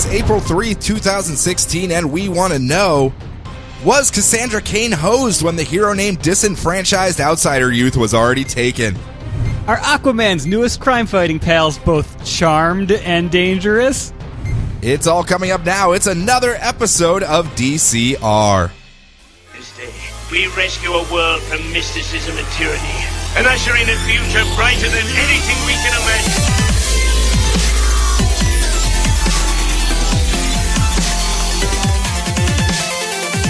It's April 3th, 2016, and we want to know, was Cassandra Cain hosed when the hero named disenfranchised outsider youth was already taken? Are Aquaman's newest crime-fighting pals both charmed and dangerous? It's all coming up now. It's another episode of DCR. This day, we rescue a world from mysticism and tyranny, and usher in a future brighter than anything we can imagine.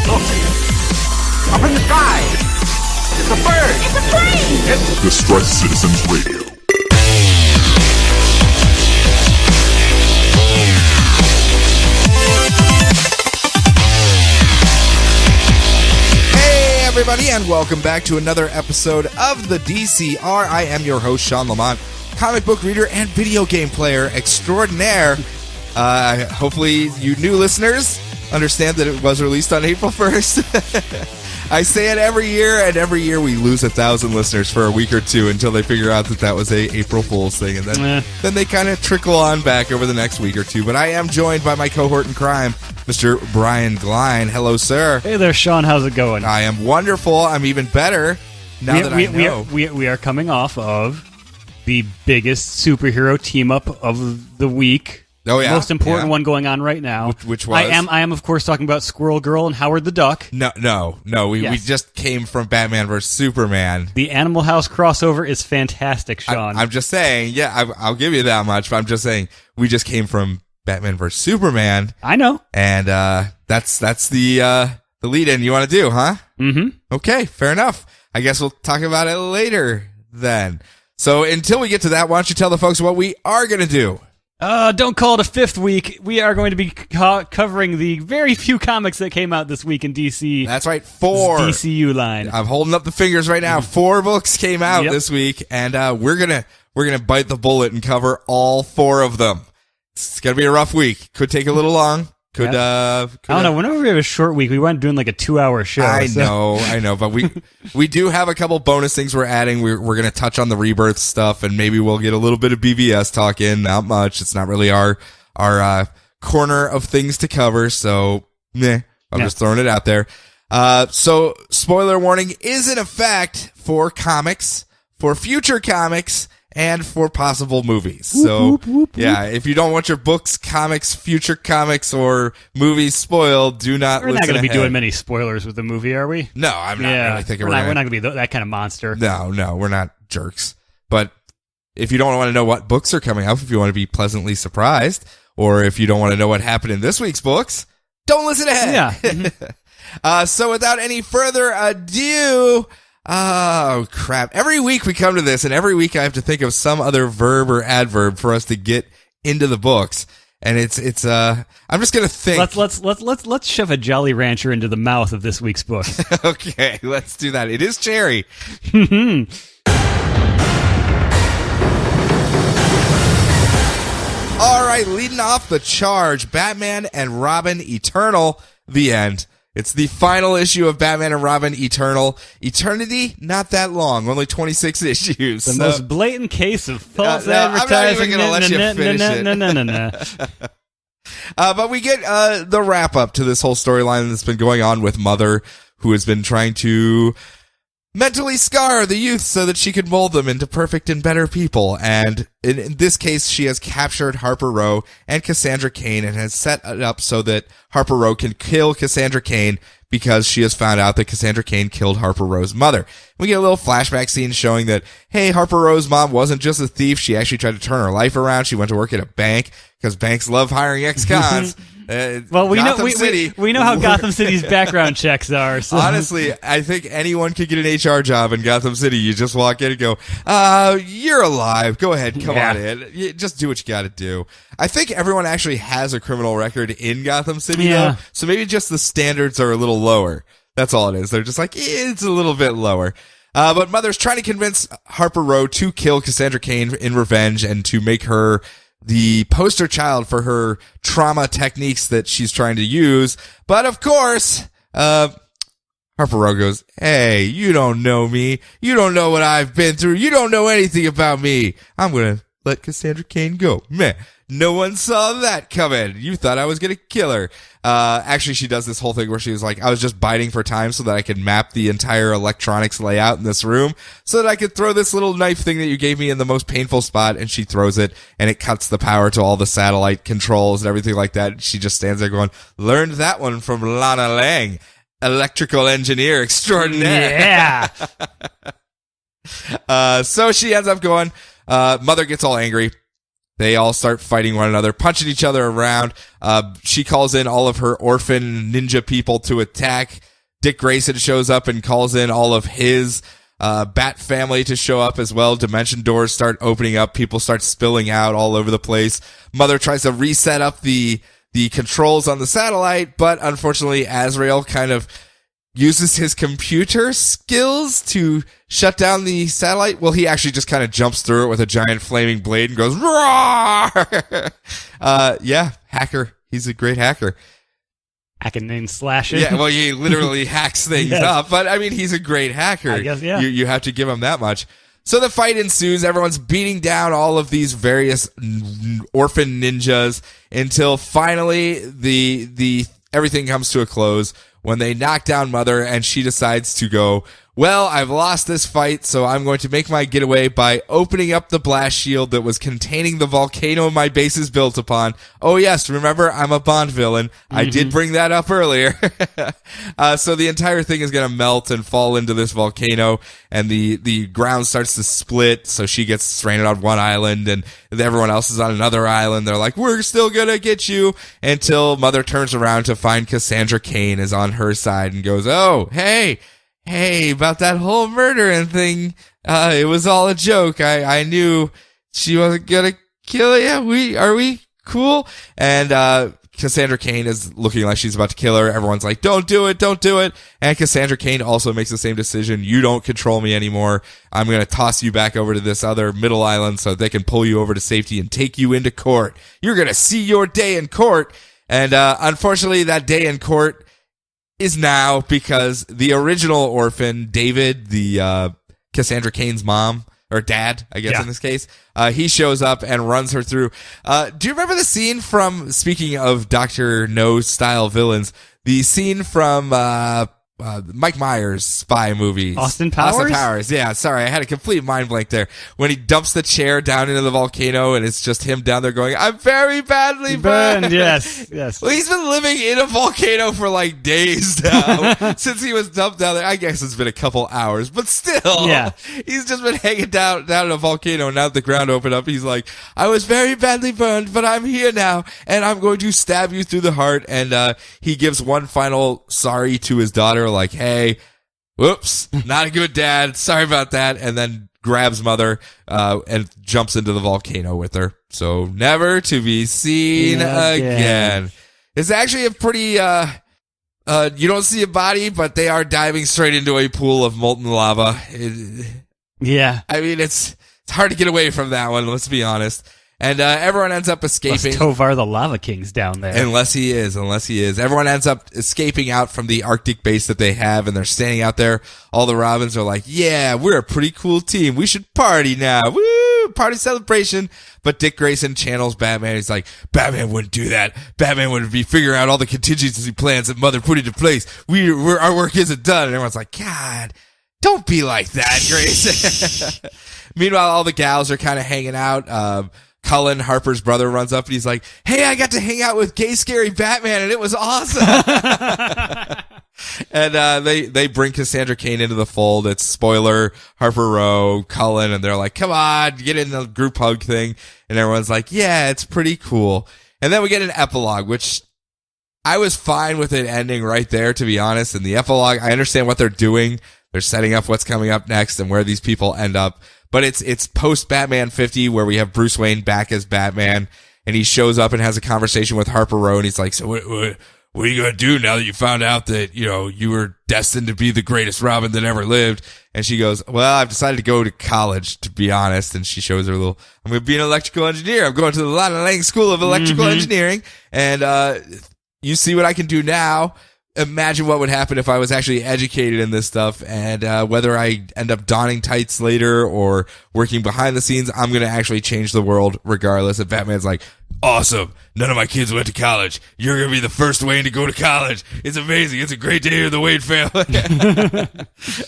Look! Up in the sky! It's a bird! It's a plane! It's Distress Citizens Radio. Hey everybody, and welcome back to another episode of the DCR. I am your host, Sean Lamont, comic book reader and video game player extraordinaire. Hopefully you new listeners understand that it was released on April 1st. I say it every year, and every year we lose 1,000 listeners for a week or two until they figure out that was a April Fool's thing, and then they kind of trickle on back over the next week or two. But I am joined by my cohort in crime, Mr. Brian Glein. Hello, sir. Hey there, Sean. How's it going? I am wonderful. I'm even better now that I know. We are coming off of the biggest superhero team-up of the week. Oh, yeah? Most important one going on right now. Which was? I am, of course, talking about Squirrel Girl and Howard the Duck. No. We just came from Batman vs. Superman. The Animal House crossover is fantastic, Sean. I'm just saying, I'll give you that much, but I'm just saying, we just came from Batman vs. Superman. I know. And that's the lead-in you want to do, huh? Mm-hmm. Okay, fair enough. I guess we'll talk about it later then. So until we get to that, why don't you tell the folks what we are going to do? Don't call it a fifth week. We are going to be covering the very few comics that came out this week in DC. That's right, 4. DCU line. I'm holding up the fingers right now. 4 books came out this week, and we're gonna bite the bullet and cover all 4 of them. It's gonna be a rough week. Could take a little long. I don't know. Whenever we have a short week, we went doing like a 2-hour show. I know, but we do have a couple bonus things we're adding. We're going to touch on the Rebirth stuff, and maybe we'll get a little bit of BvS talk in. Not much. It's not really our corner of things to cover. So, I'm just throwing it out there. So spoiler warning is in effect for comics, for future comics, and for possible movies. So, if you don't want your books, comics, future comics, or movies spoiled, do not listen We're not going to be ahead. doing many spoilers with the movie, are we? No, I'm not really thinking we're not going to be that kind of monster. No, we're not jerks. But if you don't want to know what books are coming up, if you want to be pleasantly surprised, or if you don't want to know what happened in this week's books, don't listen ahead. Yeah. Mm-hmm. So without any further ado... Oh, crap. Every week we come to this, and every week I have to think of some other verb or adverb for us to get into the books. And it's I'm just going to think. Let's shove a Jolly Rancher into the mouth of this week's book. Okay, let's do that. It is cherry. All right, leading off the charge, Batman and Robin Eternal, the end. It's the final issue of Batman and Robin Eternal. Eternity, not that long, only 26 issues. The most blatant case of false advertising. I'm not even going to let you finish it. But we get the wrap-up to this whole storyline that's been going on with Mother, who has been trying to mentally scar the youth so that she can mold them into perfect and better people. And in this case, she has captured Harper Row and Cassandra Cain and has set it up so that Harper Row can kill Cassandra Cain because she has found out that Cassandra Cain killed Harper Row's mother. We get a little flashback scene showing that, hey, Harper Row's mom wasn't just a thief. She actually tried to turn her life around. She went to work at a bank because banks love hiring ex-cons. Well, we know how Gotham City's background checks are. So. Honestly, I think anyone could get an HR job in Gotham City. You just walk in and go, you're alive. Go ahead. Come on in. Just do what you got to do. I think everyone actually has a criminal record in Gotham City, though. So maybe just the standards are a little lower. That's all it is. They're just like, it's a little bit lower. But Mother's trying to convince Harper Row to kill Cassandra Cain in revenge and to make her the poster child for her trauma techniques that she's trying to use. But of course, Harper Row goes, hey, you don't know me. You don't know what I've been through. You don't know anything about me. I'm going to let Cassandra Cain go. Meh. No one saw that coming. You thought I was going to kill her. Actually, she does this whole thing where she was like, I was just biding for time so that I could map the entire electronics layout in this room so that I could throw this little knife thing that you gave me in the most painful spot. And she throws it and it cuts the power to all the satellite controls and everything like that. She just stands there going, learned that one from Lana Lang, electrical engineer extraordinaire. Yeah. So she ends up going, Mother gets all angry. They all start fighting one another, punching each other around. She calls in all of her orphan ninja people to attack. Dick Grayson shows up and calls in all of his Bat family to show up as well. Dimension doors start opening up. People start spilling out all over the place. Mother tries to reset up the controls on the satellite, but unfortunately Azrael kind of uses his computer skills to shut down the satellite. Well, he actually just kind of jumps through it with a giant flaming blade and goes, roar! Yeah, hacker. He's a great hacker. Hacking and slashing. Yeah, well, he literally hacks things up, but I mean, he's a great hacker. I guess, yeah. You have to give him that much. So the fight ensues. Everyone's beating down all of these various orphan ninjas until finally the everything comes to a close when they knock down Mother and she decides to go, well, I've lost this fight, so I'm going to make my getaway by opening up the blast shield that was containing the volcano my base is built upon. Oh yes, remember, I'm a Bond villain. I did bring that up earlier. So the entire thing is going to melt and fall into this volcano, and the ground starts to split, so she gets stranded on one island, and everyone else is on another island. They're like, we're still going to get you, until Mother turns around to find Cassandra Cain is on her side and goes, oh, hey, about that whole murdering thing, it was all a joke. I knew she wasn't gonna kill you. Are we cool? And Cassandra Cain is looking like she's about to kill her. Everyone's like, don't do it. And Cassandra Cain also makes the same decision. You don't control me anymore. I'm gonna toss you back over to this other middle island so they can pull you over to safety and take you into court. You're gonna see your day in court. And unfortunately, that day in court is now, because the original orphan, David, the Cassandra Cain's mom, or dad, I guess in this case, he shows up and runs her through. Do you remember the scene from, speaking of Dr. No style villains, the scene from Mike Myers' spy movies? Austin Powers? Yeah, sorry, I had a complete mind blank there. When he dumps the chair down into the volcano and it's just him down there going, I'm very badly burned. Yes. Well, he's been living in a volcano for like days now since he was dumped down there. I guess it's been a couple hours, but still, he's just been hanging down in a volcano, and now that the ground opened up, he's like, I was very badly burned, but I'm here now, and I'm going to stab you through the heart. And he gives one final sorry to his daughter, like, hey, whoops, not a good dad, sorry about that, and then grabs Mother and jumps into the volcano with her, so never to be seen again. It's actually a pretty you don't see a body, but they are diving straight into a pool of molten lava. I mean, it's hard to get away from that one, let's be honest. And everyone ends up escaping. Tovar the Lava King's down there. Unless he is. Everyone ends up escaping out from the Arctic base that they have, and they're standing out there. All the Robins are like, yeah, we're a pretty cool team. We should party now. Woo! Party celebration. But Dick Grayson channels Batman. He's like, Batman wouldn't do that. Batman would be figuring out all the contingency plans that Mother put into place. Our work isn't done. And everyone's like, God, don't be like that, Grayson. Meanwhile, all the gals are kind of hanging out. Cullen, Harper's brother, runs up and he's like, hey, I got to hang out with gay scary Batman and it was awesome. And they bring Cassandra Cain into the fold. It's spoiler, Harper Row, Cullen, and they're like, come on, get in the group hug thing. And everyone's like, yeah, it's pretty cool. And then we get an epilogue, which I was fine with it ending right there, to be honest. In the epilogue, I understand what they're doing. They're setting up what's coming up next and where these people end up. But it's post Batman 50 where we have Bruce Wayne back as Batman, and he shows up and has a conversation with Harper Row, and he's like, so what are you going to do now that you found out that, you know, you were destined to be the greatest Robin that ever lived? And she goes, well, I've decided to go to college, to be honest. And she shows her I'm going to be an electrical engineer. I'm going to the Lana Lang School of Electrical Engineering. And, you see what I can do now. imagine what would happen if I was actually educated in this stuff, and whether I end up donning tights later or working behind the scenes, I'm going to actually change the world regardless. And Batman's like, awesome. None of my kids went to college. You're going to be the first Wayne to go to college. It's amazing. It's a great day in the Wayne family.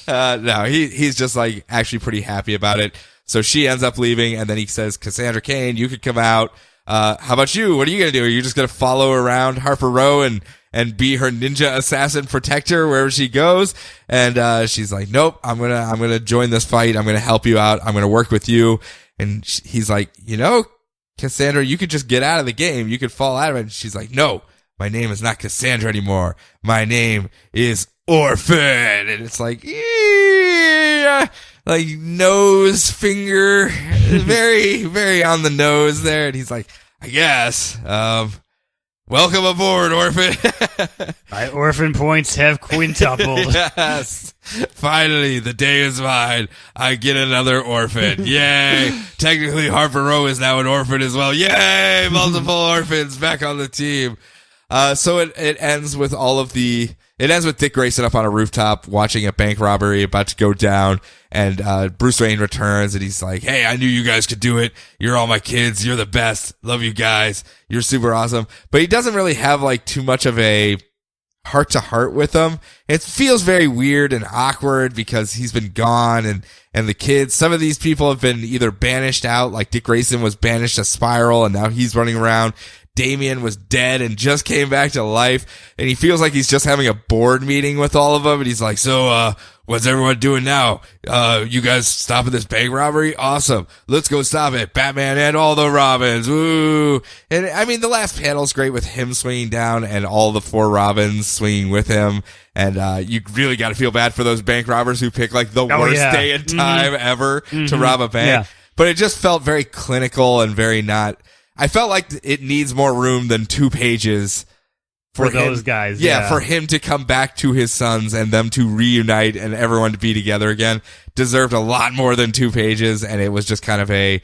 No, he's just like actually pretty happy about it. So she ends up leaving, and then he says, Cassandra Cain, you could come out. How about you? What are you going to do? Are you just going to follow around Harper Row and be her ninja assassin protector wherever she goes? And she's like, nope, I'm going to join this fight. I'm going to help you out. I'm going to work with you. And he's like, Cassandra, you could just get out of the game. You could fall out of it. And she's like, no, my name is not Cassandra anymore. My name is Orphan. And it's like, like nose, finger, very, very on the nose there. And he's like, I guess, welcome aboard, Orphan. My orphan points have quintupled. Yes. Finally, the day is mine. I get another orphan. Yay. Technically, Harper Row is now an orphan as well. Yay. Multiple orphans back on the team. So it ends with it ends with Dick Grayson up on a rooftop watching a bank robbery about to go down, and Bruce Wayne returns, and he's like, hey, I knew you guys could do it. You're all my kids. You're the best. Love you guys. You're super awesome. But he doesn't really have like too much of a heart to heart with them. It feels very weird and awkward because he's been gone, and the kids, some of these people have been either banished out, like Dick Grayson was banished to Spiral, and now he's running around. Damian was dead and just came back to life, and he feels like he's just having a board meeting with all of them, and he's like, so, what's everyone doing now? You guys stopping this bank robbery? Awesome. Let's go stop it. Batman and all the Robins. Woo. And I mean, the last panel's great with him swinging down and all the 4 Robins swinging with him. And, you really got to feel bad for those bank robbers who pick like the worst day and time ever to rob a bank. Yeah. But it just felt very clinical and very not, I felt like it needs more room than 2 pages for those guys. Yeah, for him to come back to his sons and them to reunite and everyone to be together again. Deserved a lot more than 2 pages, and it was just kind of hey,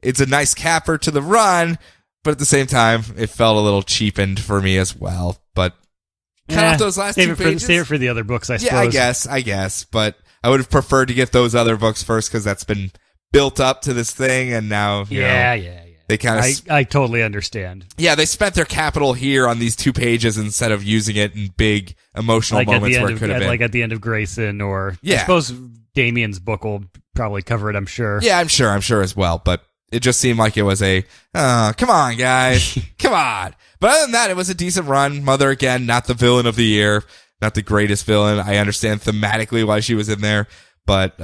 it's a nice capper to the run, but at the same time, it felt a little cheapened for me as well. But cut off those last 2 pages. Save it for the other books, I suppose. Yeah, I guess, but I would have preferred to get those other books first because that's been built up to this thing, and now, you know, they kind of. I totally understand. Yeah, they spent their capital here on these 2 pages instead of using it in big emotional moments where it could have been. Like at the end of Grayson, or I suppose Damian's book will probably cover it, I'm sure. Yeah, I'm sure as well. But it just seemed like it was come on, guys. Come on. But other than that, it was a decent run. Mother, again, not the villain of the year. Not the greatest villain. I understand thematically why she was in there. But,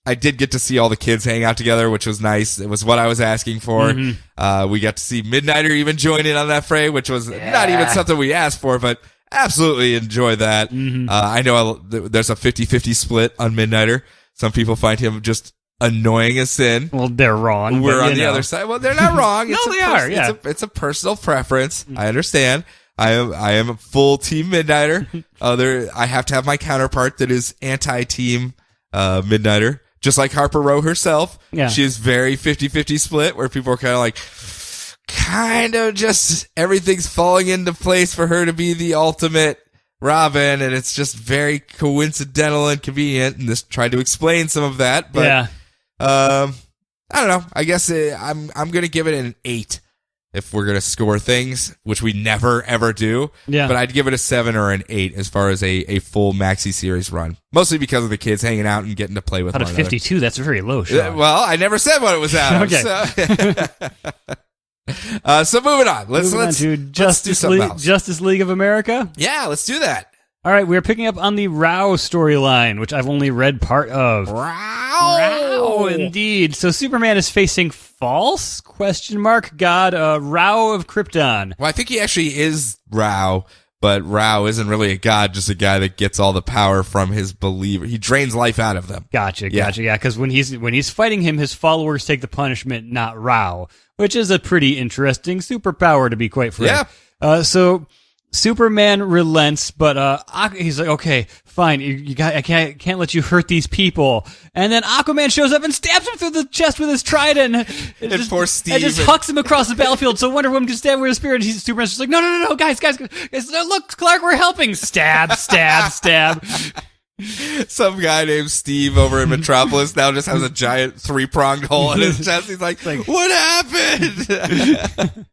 I did get to see all the kids hang out together, which was nice. It was what I was asking for. Mm-hmm. We got to see Midnighter even join in on that fray, which was not even something we asked for, but absolutely enjoy that. Mm-hmm. I know there's a 50-50 split on Midnighter. Some people find him just annoying as sin. Well, they're wrong. We're on the other side. Well, they're not wrong. No, they are. Yeah. It's a personal preference. I understand. I am a full team Midnighter. I have to have my counterpart that is anti-team Midnighter. Just like Harper Row herself. Yeah. She is very 50-50 split, where people are kind of just everything's falling into place for her to be the ultimate Robin, and it's just very coincidental and convenient, and this tried to explain some of that, but I don't know. I guess I'm going to give it an 8 if we're going to score things, which we never, ever do. Yeah. But I'd give it a 7 or an 8 as far as a full maxi series run. Mostly because of the kids hanging out and getting to play with one another. Out of 52, that's very low, Sean. Well, I never said what it was out of. Okay. So moving on. Let's do something else. Justice League of America? Yeah, let's do that. All right, we're picking up on the Rao storyline, which I've only read part of. Rao, indeed. So Superman is facing false ? God Rao of Krypton. Well, I think he actually is Rao, but Rao isn't really a god, just a guy that gets all the power from his believer. He drains life out of them. Gotcha. Yeah, because when he's fighting him, his followers take the punishment, not Rao, which is a pretty interesting superpower, to be quite frank. Yeah. So Superman relents, but he's like, okay, fine, I can't let you hurt these people. And then Aquaman shows up and stabs him through the chest with his trident. And poor Steve. And just hucks him across the battlefield so Wonder Woman can stab him with a spear. And Superman's just like, no, guys, look, Clark, we're helping. Stab. Some guy named Steve over in Metropolis now just has a giant 3-pronged hole in his chest. He's like, what happened?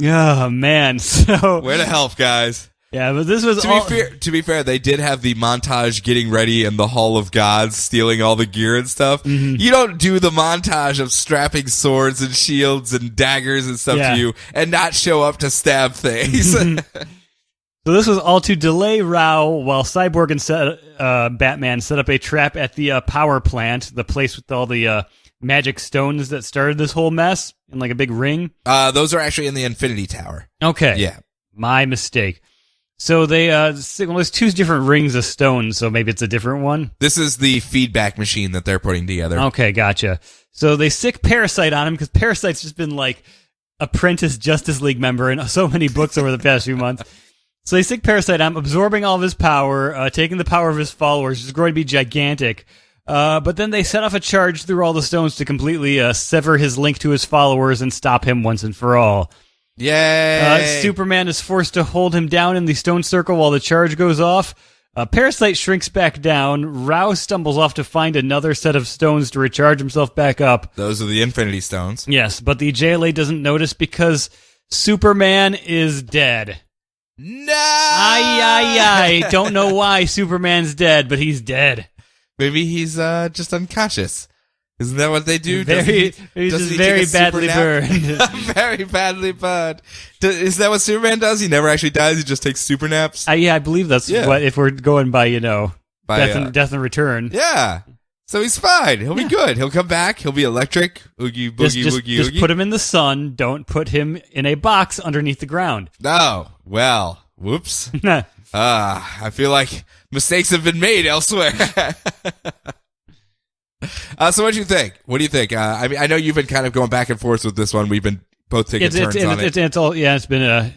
Oh, man. So way to help, guys. Yeah, but this was to be fair, they did have the montage getting ready in the Hall of Gods, stealing all the gear and stuff. Mm-hmm. You don't do the montage of strapping swords and shields and daggers and stuff to you and not show up to stab things. So this was all to delay Rao while Cyborg and Batman set up a trap at the power plant, the place with all the magic stones that started this whole mess in like a big ring. Those are actually in the Infinity Tower. Okay. Yeah. My mistake. So they, there's 2 different rings of stones, so maybe it's a different one. This is the feedback machine that they're putting together. Okay, gotcha. So they sick Parasite on him because Parasite's just been like apprentice Justice League member in so many books over the past few months. So they sick Parasite on him, absorbing all of his power, taking the power of his followers, which is going to be gigantic. But then they set off a charge through all the stones to completely sever his link to his followers and stop him once and for all. Yay! Superman is forced to hold him down in the stone circle while the charge goes off. Parasite shrinks back down. Rao stumbles off to find another set of stones to recharge himself back up. Those are the Infinity Stones. Yes, but the JLA doesn't notice because Superman is dead. No! Aye. Don't know why Superman's dead, but he's dead. Maybe he's just unconscious. Isn't that what they do? He's just very badly burned. Very badly burned. Is that what Superman does? He never actually dies. He just takes super naps. Yeah, I believe that's what. If we're going by death and return. Yeah. So he's fine. He'll be good. He'll come back. He'll be electric. Oogie boogie woogie. Just put him in the sun. Don't put him in a box underneath the ground. Oh, well. Whoops. I feel like mistakes have been made elsewhere. So what do you think? What do you think? I mean, I know you've been kind of going back and forth with this one. We've been both taking turns on it. It's been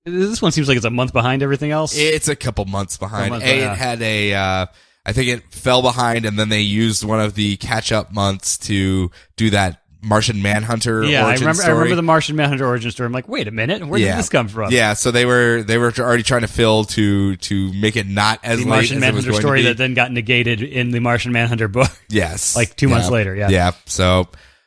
this one seems like it's a month behind everything else. It's a couple months behind. It had I think it fell behind, and then they used one of the catch-up months to do that Martian Manhunter origin story. I remember the Martian Manhunter origin story. I'm like, wait a minute, where did this come from? Yeah, so they were already trying to fill to make it not as late Martian as Manhunter it was going story to be. That then got negated in the Martian Manhunter book. Yes, like 2 months later. Yeah. Yeah. So,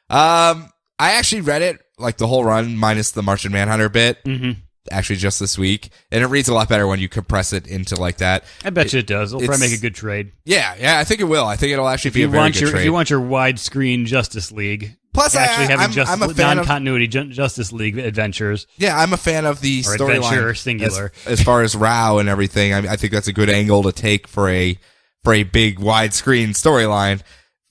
I actually read it like the whole run minus the Martian Manhunter bit. Mm-hmm. Actually, just this week, and it reads a lot better when you compress it into like that. I bet you it does. It'll probably make a good trade. Yeah, I think it will. I think it'll actually be a very good trade. If you want your widescreen Justice League, plus I'm a fan non-continuity Justice League adventures. Yeah, I'm a fan of the storyline singular as far as Rao and everything. I think that's a good angle to take for a big widescreen storyline,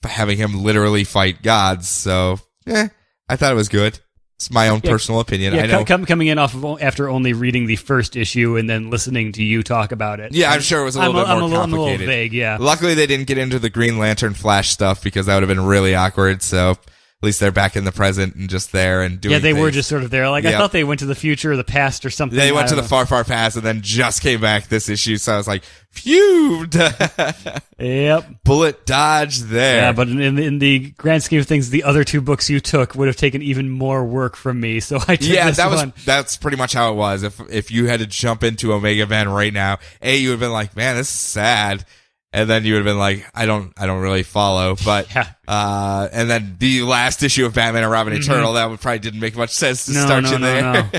having him literally fight gods. So, I thought it was good. It's my own personal opinion. Yeah, I know. Coming in after only reading the first issue and then listening to you talk about it. Yeah, I'm sure it was a little bit more complicated. I'm a little vague, yeah. Luckily, they didn't get into the Green Lantern Flash stuff because that would have been really awkward. So at least they're back in the present and just there and doing things. Were just sort of there. Like, I thought they went to the future or the past or something. They went to the far, far past and then just came back this issue. So I was like, phew! Yep. Bullet dodge there. Yeah, but in the grand scheme of things, the other 2 books you took would have taken even more work from me. So I took this one. That's pretty much how it was. If you had to jump into Omega Man right now, you would have been like, man, this is sad. And then you would have been like, I don't really follow, but, and then the last issue of Batman and Robin Eternal, that probably didn't make much sense to start you there.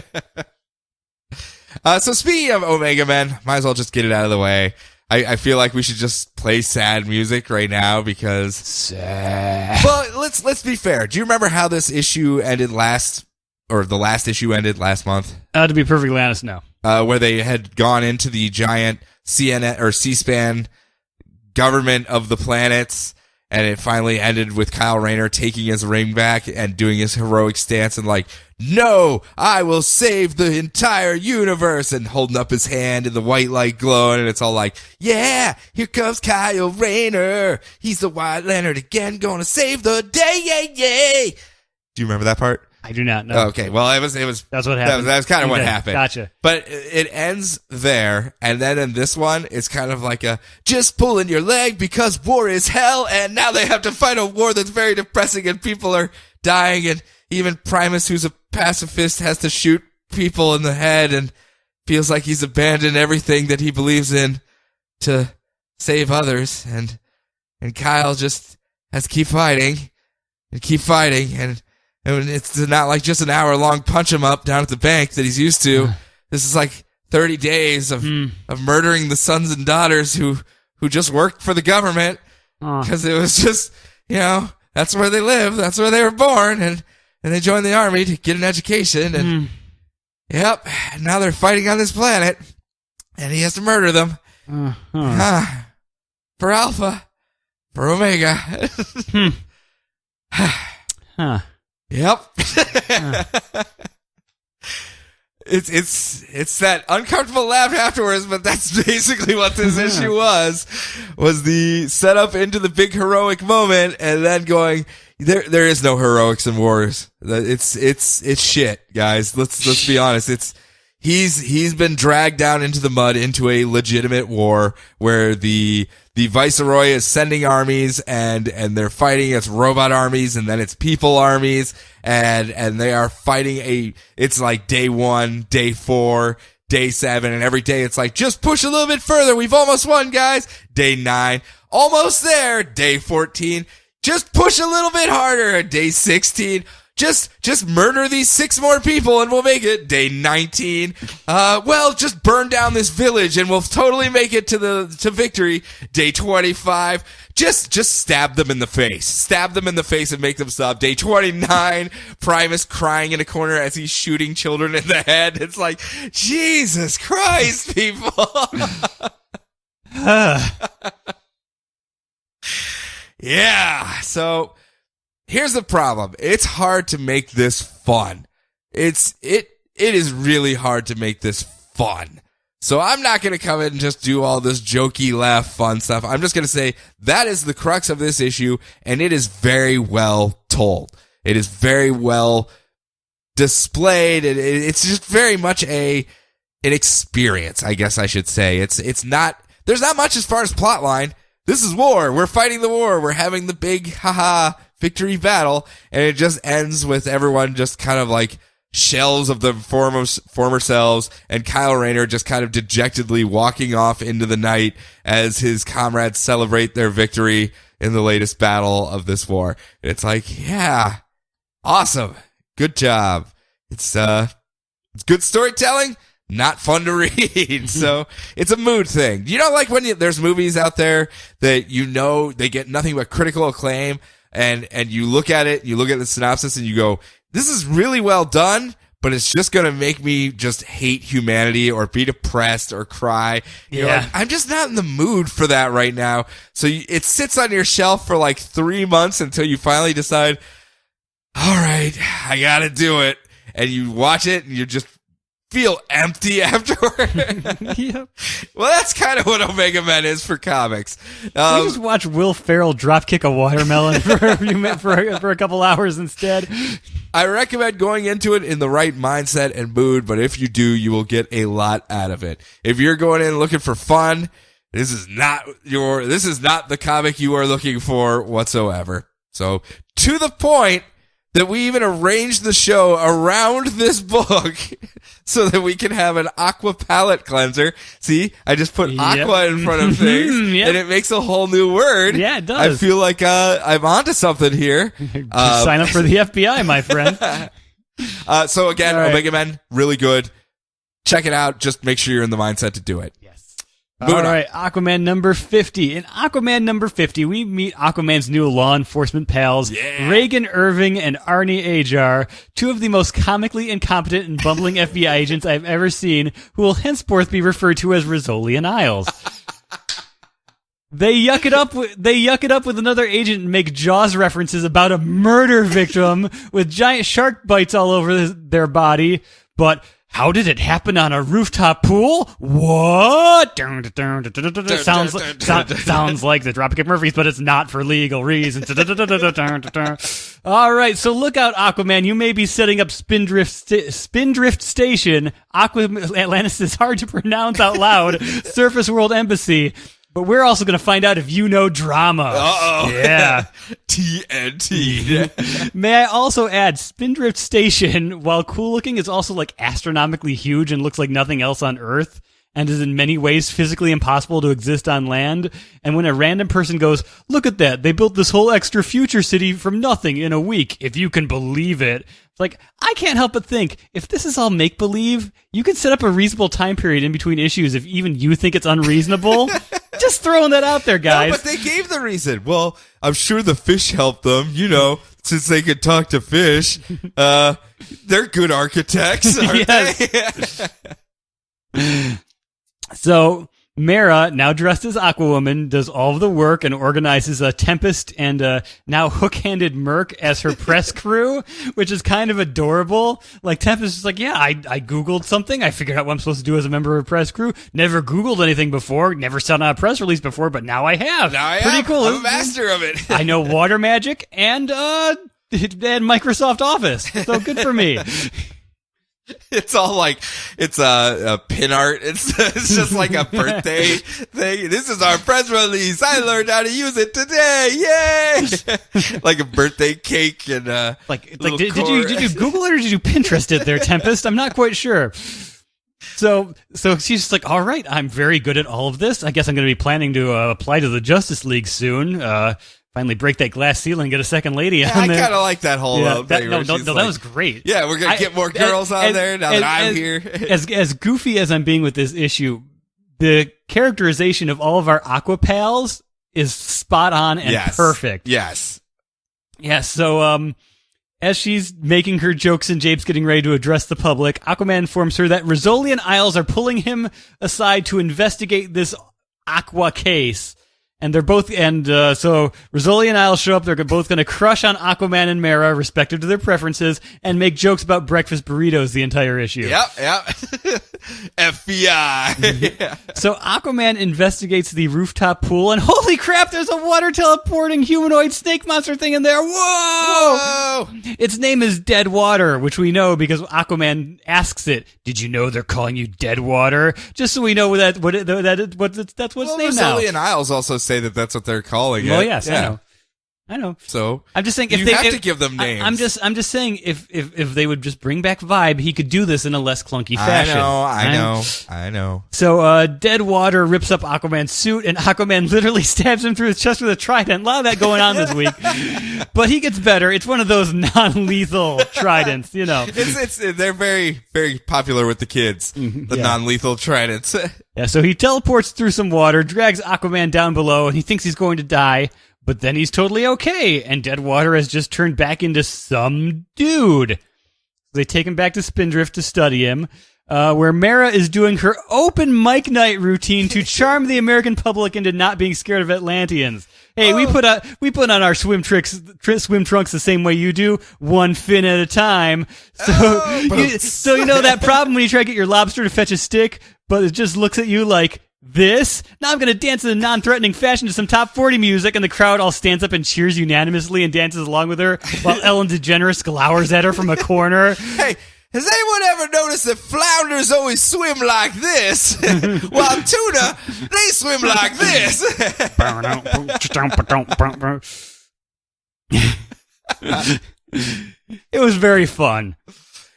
So speaking of Omega Man, might as well just get it out of the way. I feel like we should just play sad music right now because sad. Well, let's be fair. Do you remember how this issue ended the last issue ended last month? To be perfectly honest, no. Where they had gone into the giant CNN or C-SPAN government of the planets, and it finally ended with Kyle Rayner taking his ring back and doing his heroic stance and like, no, I will save the entire universe, and holding up his hand and the white light glowing, and it's all like, yeah, here comes Kyle Rayner. He's the White Lantern again, gonna save the day, yay, yay. Do you remember that part? I do not know. Okay, well, it was. That's what happened. That was kind of what happened. Gotcha. But it ends there, and then in this one, it's kind of like just pulling your leg because war is hell, and now they have to fight a war that's very depressing, and people are dying, and even Primus, who's a pacifist, has to shoot people in the head, and feels like he's abandoned everything that he believes in to save others, and Kyle just has to keep fighting, and it's not like just an hour-long punch-em-up down at the bank that he's used to. This is like 30 days of murdering the sons and daughters who just worked for the government, because it was just, that's where they live, that's where they were born, and they joined the army to get an education, and yep, now they're fighting on this planet, and he has to murder them. For Alpha, for Omega. Yep. It's that uncomfortable laugh afterwards, but that's basically what this issue was the setup into the big heroic moment, and then going, there is no heroics in wars. It's shit, guys. Let's be honest. He's been dragged down into the mud into a legitimate war where the Viceroy is sending armies and they're fighting against robot armies, and then it's people armies, and they are fighting it's like day 1, day 4, day 7, and every day it's like, just push a little bit further. We've almost won, guys. Day 9, almost there. Day 14, just push a little bit harder. Day 16, just murder these 6 more people and we'll make it. Day 19, just burn down this village and we'll totally make it to victory. Day 25, just stab them in the face. Stab them in the face and make them stop. Day 29, Primus crying in a corner as he's shooting children in the head. It's like, Jesus Christ, people. Yeah, so here's the problem. It's hard to make this fun. It is really hard to make this fun. So I'm not going to come in and just do all this jokey, laugh, fun stuff. I'm just going to say that is the crux of this issue, and it is very well told. It is very well displayed. It's just very much an experience, I guess I should say. It's not, there's not much as far as plot line. This is war. We're fighting the war. We're having the big, victory battle, and it just ends with everyone just kind of like shells of the former selves, and Kyle Rayner just kind of dejectedly walking off into the night as his comrades celebrate their victory in the latest battle of this war. And it's like, yeah, awesome. Good job. It's good storytelling, not fun to read. So it's a mood thing. Like when there's movies out there that they get nothing but critical acclaim, and you look at it, you look at the synopsis, and you go, this is really well done, but it's just going to make me just hate humanity or be depressed or cry. You're like, I'm just not in the mood for that right now. So it sits on your shelf for like 3 months until you finally decide, all right, I got to do it. And you watch it, and you just feel empty afterward. Yep. Well, that's kind of what Omega Men is for comics. You just watch Will Ferrell drop kick a watermelon for a couple hours instead. I recommend going into it in the right mindset and mood, but if you do, you will get a lot out of it. If you're going in looking for fun, this is not the comic you are looking for whatsoever. So, to the point that we even arranged the show around this book so that we can have an aqua palette cleanser. See, I just put aqua in front of things, and it makes a whole new word. Yeah, it does. I feel like I'm onto something here. Sign up for the FBI, my friend. So again, right. Omega Men, really good. Check it out. Just make sure you're in the mindset to do it. All right, Aquaman number 50. In Aquaman number 50, we meet Aquaman's new law enforcement pals, Reagan Irving and Arnie Ajar, 2 of the most comically incompetent and bumbling FBI agents I've ever seen, who will henceforth be referred to as Rizzoli and Isles. They yuck it up with another agent and make Jaws references about a murder victim with giant shark bites all over their body, but How did it happen on a rooftop pool? What? Sounds like the Dropkick Murphys, but it's not for legal reasons. All right, so look out, Aquaman. You may be setting up Spindrift Station. Atlantis is hard to pronounce out loud. Surface World Embassy. But we're also going to find out if you know drama. Uh-oh. Yeah. TNT. May I also add, Spindrift Station, while cool looking, is also like astronomically huge and looks like nothing else on Earth, and is in many ways physically impossible to exist on land. And when a random person goes, look at that, they built this whole extra future city from nothing in a week, if you can believe it. It's like, I can't help but think, if this is all make-believe, you can set up a reasonable time period in between issues if even you think it's unreasonable. Just throwing that out there, guys. No, but they gave the reason. Well, I'm sure the fish helped them, since they could talk to fish. They're good architects, aren't they? So, Mera, now dressed as Aquawoman, does all of the work and organizes a Tempest and now hook-handed Merc as her press crew, which is kind of adorable. Like, Tempest is like, yeah, I Googled something. I figured out what I'm supposed to do as a member of a press crew. Never Googled anything before. Never sent out a press release before, but now I have. Pretty cool. I'm a master of it. I know water magic and Microsoft Office. So good for me. It's all like, it's a pin art. It's just like a birthday thing. This is our press release. I learned how to use it today. Yay! Like a birthday cake and did you Google it or did you Pinterest it there, Tempest? I'm not quite sure. So she's just like, all right, I'm very good at all of this. I guess I'm going to be planning to apply to the Justice League soon. Finally break that glass ceiling and get a second lady on there. I kind of like that whole thing. That was great. Yeah, we're going to get more girls on there now that I'm here. As goofy as I'm being with this issue, the characterization of all of our Aqua pals is spot on and perfect. Yes. Yeah, so as she's making her jokes and japes getting ready to address the public, Aquaman informs her that Rizzoli and Isles are pulling him aside to investigate this Aqua case. And they're both, so Rizzoli and Isles show up. They're both going to crush on Aquaman and Mera, respective to their preferences, and make jokes about breakfast burritos the entire issue. Yep. FBI. So Aquaman investigates the rooftop pool, and holy crap, there's a water teleporting humanoid snake monster thing in there. Whoa! Its name is Dead Water, which we know because Aquaman asks it, did you know they're calling you Dead Water? Just so we know that's what its name now. Rizzoli and Isles also say that that's what they're calling it. Well, yes, I know. So I'm just saying, if they have to give them names. I'm just saying, if they would just bring back Vibe, he could do this in a less clunky fashion. I know. So Dead Water rips up Aquaman's suit, and Aquaman literally stabs him through his chest with a trident. A lot of that going on this week, but he gets better. It's one of those non-lethal tridents, They're very, very popular with the kids. The non-lethal tridents. Yeah. So he teleports through some water, drags Aquaman down below, and he thinks he's going to die. But then he's totally okay, and Dead Water has just turned back into some dude. They take him back to Spindrift to study him, where Mera is doing her open mic night routine to charm the American public into not being scared of Atlanteans. Hey, we put on our swim trunks the same way you do, one fin at a time. So you know that problem when you try to get your lobster to fetch a stick, but it just looks at you like this? Now I'm going to dance in a non-threatening fashion to some top 40 music, and the crowd all stands up and cheers unanimously and dances along with her, while Ellen DeGeneres glowers at her from a corner. Hey, has anyone ever noticed that flounders always swim like this, while tuna, they swim like this? It was very fun.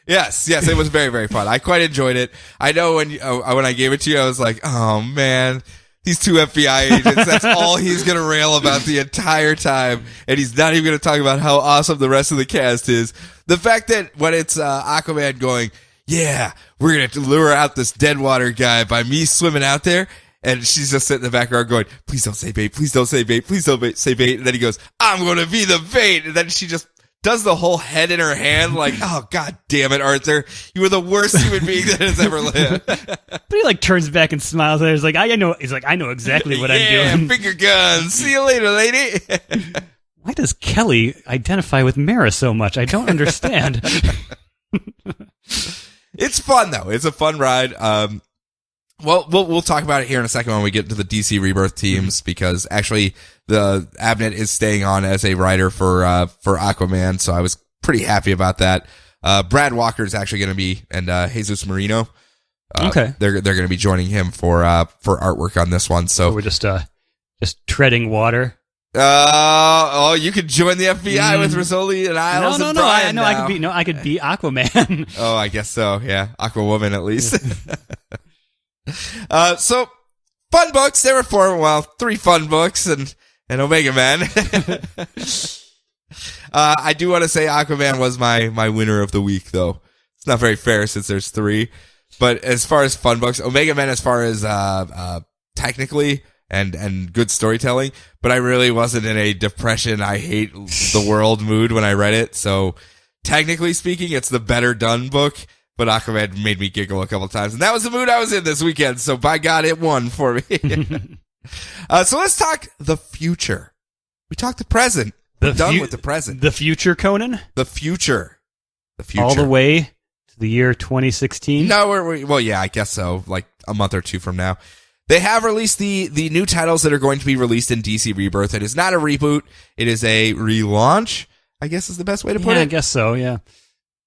Yes, it was very, very fun. I quite enjoyed it. I know when I gave it to you, I was like, oh man, these two FBI agents, that's all he's going to rail about the entire time. And he's not even going to talk about how awesome the rest of the cast is. The fact that when it's Aquaman going, yeah, we're going to lure out this Deadwater guy by me swimming out there. And she's just sitting in the background going, please don't say bait, please don't say bait, please don't say bait. And then he goes, I'm going to be the bait. And then she just does the whole head in her hand like, oh, God damn it, Arthur. You were the worst human being that has ever lived. But he turns back and smiles at her. He's like, I know exactly what I'm doing. Finger guns. See you later, lady. Why does Kelly identify with Mera so much? I don't understand. It's fun though. It's a fun ride. Well, we'll talk about it here in a second when we get to the DC Rebirth teams, because actually the Abnett is staying on as a writer for Aquaman, so I was pretty happy about that. Brad Walker is actually going to be, and Jesus Marino. Okay. They're going to be joining him for artwork on this one. So we're just treading water. You could join the FBI with Rizzoli and Isles and Brian. I could be Aquaman. Oh, I guess so. Yeah, Aquawoman at least. So fun books. There were 3 fun books and Omega Man. I do want to say Aquaman was my winner of the week, though. It's not very fair since there's 3. But as far as fun books, Omega Man, as far as technically and good storytelling, but I really wasn't in a depression, I hate the world mood when I read it. So technically speaking, it's the better done book. But Aquaman made me giggle a couple times, and that was the mood I was in this weekend. So by God, it won for me. So let's talk the future. We talked the present. We're done with the present. The future, Conan? The future. All the way to the year 2016? No, well, yeah, I guess so. Like a month or 2 from now. They have released the new titles that are going to be released in DC Rebirth. It is not a reboot. It is a relaunch, I guess is the best way to put it. I guess so, yeah.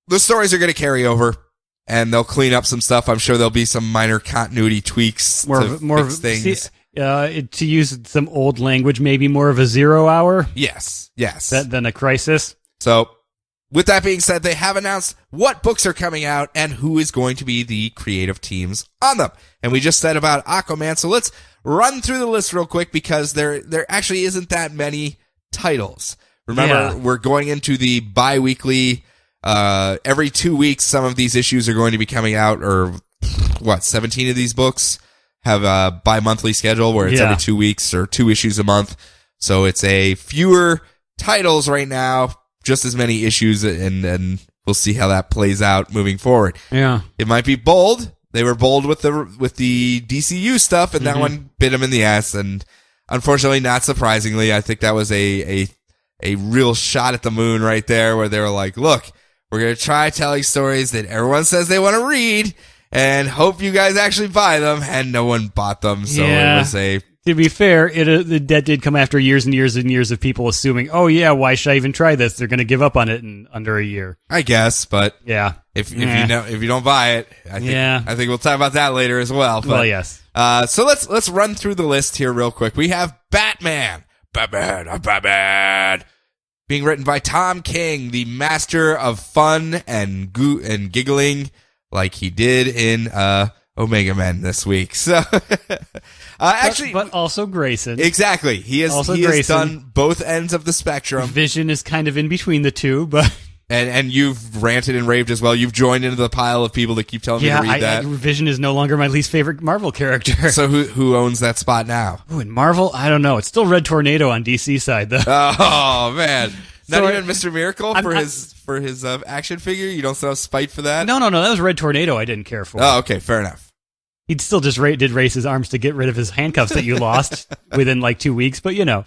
The stories are going to carry over. And they'll clean up some stuff. I'm sure there'll be some minor continuity tweaks to fix things. To use some old language, maybe more of a 0 hour. Yes. Than a crisis. So, with that being said, they have announced what books are coming out and who is going to be the creative teams on them. And we just said about Aquaman, so let's run through the list real quick because there actually isn't that many titles. Remember, we're going into the bi-weekly. Every 2 weeks, some of these issues are going to be coming out, or 17 of these books have a bi-monthly schedule where it's every 2 weeks or 2 issues a month. So it's a fewer titles right now, just as many issues, and we'll see how that plays out moving forward. Yeah. It might be bold. They were bold with the DCU stuff, and that one bit them in the ass, and unfortunately, not surprisingly, I think that was a real shot at the moon right there, where they were like, look, we're going to try telling stories that everyone says they want to read and hope you guys actually buy them. And no one bought them. So it was to be fair, that did come after years and years and years of people assuming, oh yeah, why should I even try this? They're going to give up on it in under a year. I guess, but yeah, if you don't buy it, I think we'll talk about that later as well. But, well, yes. So let's run through the list here real quick. We have Batman. Being written by Tom King, the master of fun and giggling, like he did in Omega Man this week. So, but also Grayson. Exactly, he has done both ends of the spectrum. Vision is kind of in between the two, but. And you've ranted and raved as well. You've joined into the pile of people that keep telling me to read that. Vision is no longer my least favorite Marvel character. So who owns that spot now? Ooh, in Marvel, I don't know. It's still Red Tornado on DC side though. Oh man, not even Mr. Miracle for his action figure. You don't still have spite for that? No. That was Red Tornado. I didn't care for. Oh, okay, fair enough. He'd still just did raise his arms to get rid of his handcuffs that you lost within like 2 weeks, but you know.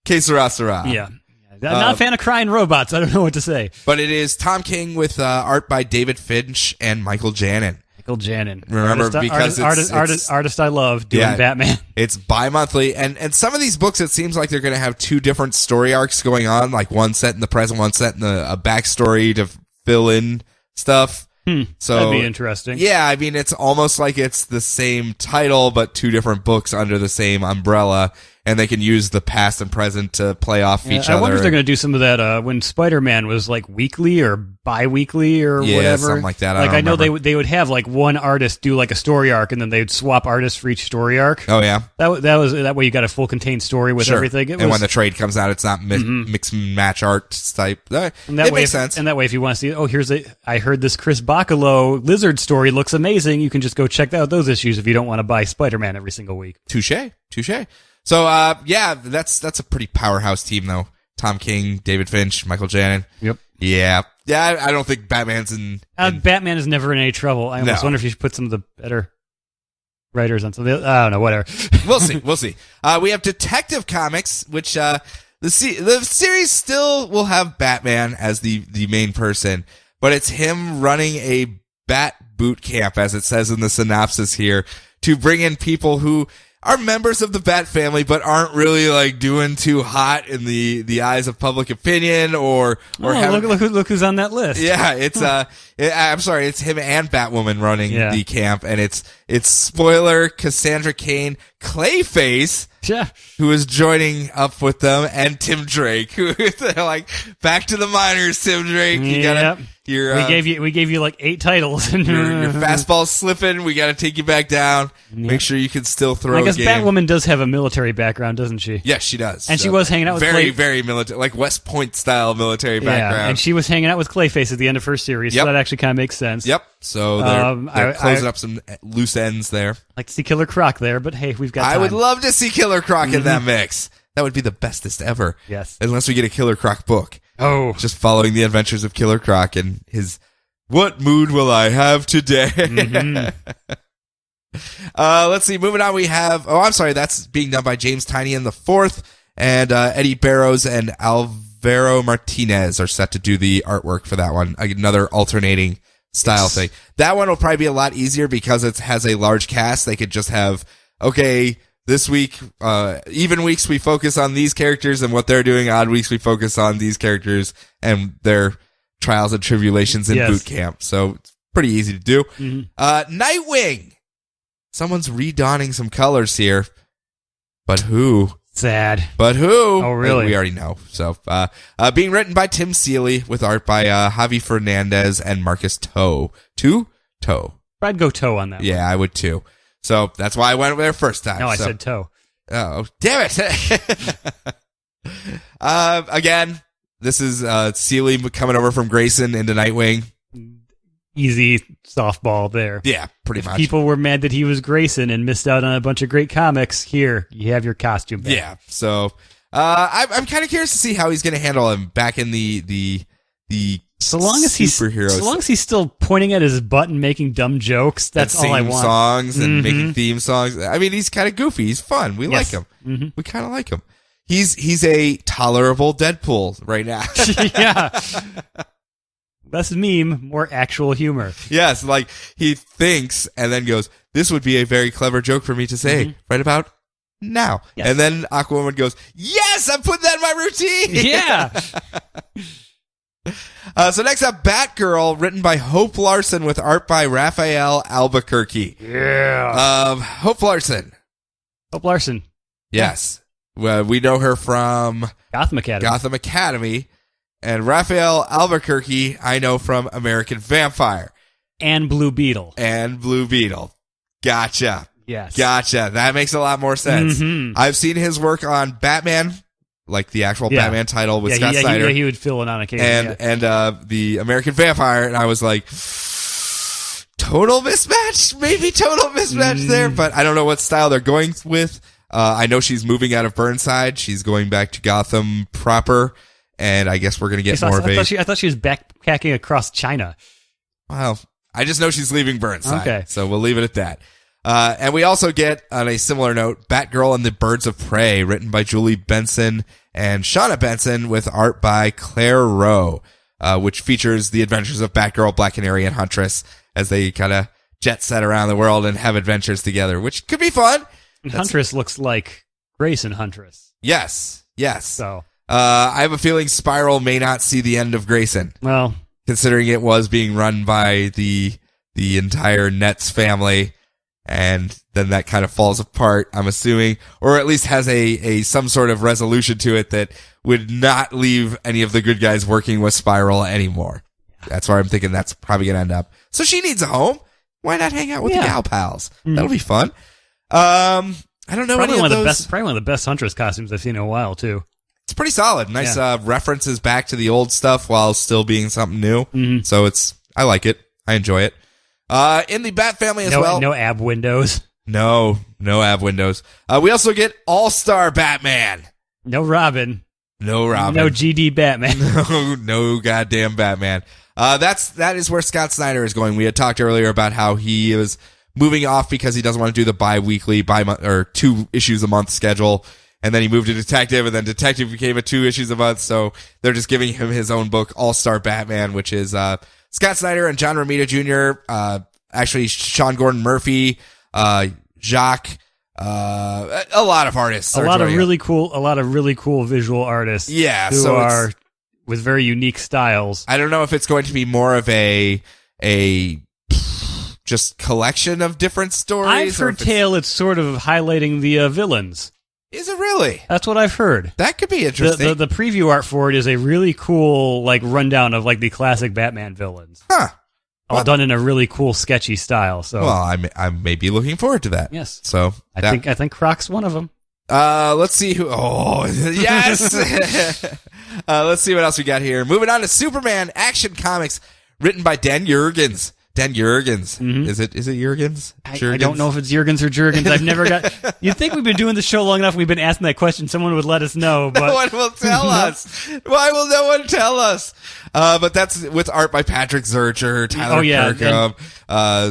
Que sera. Yeah. I'm not a fan of crying robots. I don't know what to say. But it is Tom King with art by David Finch and Michael Janin. Remember, because artist I love doing Batman. It's bi-monthly, and some of these books, it seems like they're going to have 2 different story arcs going on, like one set in the present, one set in a backstory to fill in stuff. So that'd be interesting. Yeah, I mean, it's almost like it's the same title, but 2 different books under the same umbrella. And they can use the past and present to play off each other. I wonder if they're going to do some of that when Spider-Man was like weekly or bi-weekly or whatever. Something like that. I know they would have like one artist do like a story arc, and then they would swap artists for each story arc. Oh yeah, that way you got a full contained story with everything. And when the trade comes out, it's not mix and match art type. It makes sense. And that way, if you want to see, I heard this Chris Bacalo Lizard story looks amazing. You can just go check out those issues if you don't want to buy Spider-Man every single week. Touche. So, that's a pretty powerhouse team, though. Tom King, David Finch, Michael Janin. Yep. Yeah, I don't think Batman's in... Batman is never in any trouble. I almost wonder if you should put some of the better writers on something. I don't know, whatever. We'll see. We have Detective Comics, which the series still will have Batman as the main person, but it's him running a Bat Boot Camp, as it says in the synopsis here, to bring in people who are members of the Bat family, but aren't really like doing too hot in the eyes of public opinion, or look who's on that list. Yeah, it's I'm sorry, it's him and Batwoman running the camp, and it's spoiler Cassandra Cain, Clayface, who is joining up with them, and Tim Drake, who they're like, back to the minors, Tim Drake. You gotta. We gave you like 8 titles. your fastball's slipping. We got to take you back down. Yeah. Make sure you can still throw. I guess Batwoman does have a military background, doesn't she? Yes, she does. And she was hanging out with very military, like West Point style military background. And she was hanging out with Clayface at the end of first series, so that actually kind of makes sense. Yep. So they're closing up some loose ends there. Like to see Killer Croc there, but hey, we've got time. I would love to see Killer Croc in that mix. That would be the bestest ever. Yes. Unless we get a Killer Croc book. Oh. Just following the adventures of Killer Croc and his "What mood will I have today?" Let's see. Moving on, we have. Oh, I'm sorry. That's being done by James Tynion IV, and Eddie Barrows and Alvaro Martinez are set to do the artwork for that one. Another alternating style thing. That one will probably be a lot easier because it has a large cast. They could just have, okay, this week, even weeks we focus on these characters and what they're doing. Odd weeks we focus on these characters and their trials and tribulations in boot camp. So it's pretty easy to do. Nightwing. Someone's redonning some colors here. But who? Sad. But who? Oh, really? We already know. So, being written by Tim Seeley with art by Javi Fernandez and Marcus Toe. Toe. I'd go Toe on that one. Yeah, I would too. So that's why I went there first time. No, I said Toe. Oh, damn it. Again, this is Seeley coming over from Grayson into Nightwing. Easy softball there. Yeah, pretty much. People were mad that he was Grayson and missed out on a bunch of great comics. Here, you have your costume back. Yeah, so I'm kind of curious to see how he's going to handle him back in the so long as superheroes. So long as he's still pointing at his butt and making dumb jokes, that's all I want. Songs and making theme songs. I mean, he's kind of goofy. He's fun. We like him. We kind of like him. He's a tolerable Deadpool right now. Yeah. Less meme, more actual humor. Yes, like he thinks and then goes, "This would be a very clever joke for me to say right about now." Yes. And then Aquaman goes, "Yes, I'm putting that in my routine." Yeah. So next up, Batgirl, written by Hope Larson with art by Raphael Albuquerque. Yeah. Hope Larson. Hope Larson. Yes. Well, we know her from Gotham Academy. And Raphael Albuquerque, I know from American Vampire. And Blue Beetle. Gotcha. Yes. Gotcha. That makes a lot more sense. I've seen his work on Batman, like the actual Batman title with Scott Snyder. He would fill it on occasion. And the American Vampire, and I was like, total mismatch? Maybe total mismatch there, but I don't know what style they're going with. I know she's moving out of Burnside. She's going back to Gotham proper. And I guess we're going to get more of a... I thought she was backpacking across China. Well, I just know she's leaving Burnside. Okay. So we'll leave it at that. And we also get, on a similar note, Batgirl and the Birds of Prey, written by Julie Benson and Shauna Benson, with art by Claire Rowe, which features the adventures of Batgirl, Black Canary, and Huntress as they kind of jet set around the world and have adventures together, which could be fun. And Huntress looks like Grayson Huntress. Yes. So... I have a feeling Spiral may not see the end of Grayson. Well, considering it was being run by the entire Nets family, and then that kind of falls apart, I'm assuming, or at least has a some sort of resolution to it that would not leave any of the good guys working with Spiral anymore. That's where I'm thinking that's probably going to end up. So she needs a home. Why not hang out with the gal pals? That'll be fun. I don't know probably any of those. Probably one of the best Huntress costumes I've seen in a while, too. It's pretty solid. Nice references back to the old stuff while still being something new. So I like it. I enjoy it. In the Bat family as well. No ab windows. No ab windows. We also get All-Star Batman. No Robin. No GD Batman. No goddamn Batman. That is where Scott Snyder is going. We had talked earlier about how he is moving off because he doesn't want to do the bi-weekly, or 2 issues a month schedule. And then he moved to Detective, and then Detective became a 2 issues a month, so they're just giving him his own book, All-Star Batman, which is Scott Snyder and John Romita Jr., actually Sean Gordon Murphy, Jacques, a lot of artists. A lot of really cool visual artists. Yeah, who are with very unique styles. I don't know if it's going to be more of a just collection of different stories. I've heard it's sort of highlighting the villains. Is it really? That's what I've heard. That could be interesting. The preview art for it is a really cool like rundown of like the classic Batman villains. Huh. All done in a really cool, sketchy style. So, well, I may be looking forward to that. Yes. So I think Croc's one of them. Let's see who. Oh, yes. Let's see what else we got here. Moving on to Superman Action Comics, written by Dan Jurgens. Dan Jurgens. Mm-hmm. Is it Jurgens? I don't know if it's Jurgens or Jurgens. I've never got. You'd think we've been doing this show long enough. We've been asking that question. Someone would let us know. But no one will tell us. Why will no one tell us? But that's with art by Patrick Zurcher, Tyler Kirkham,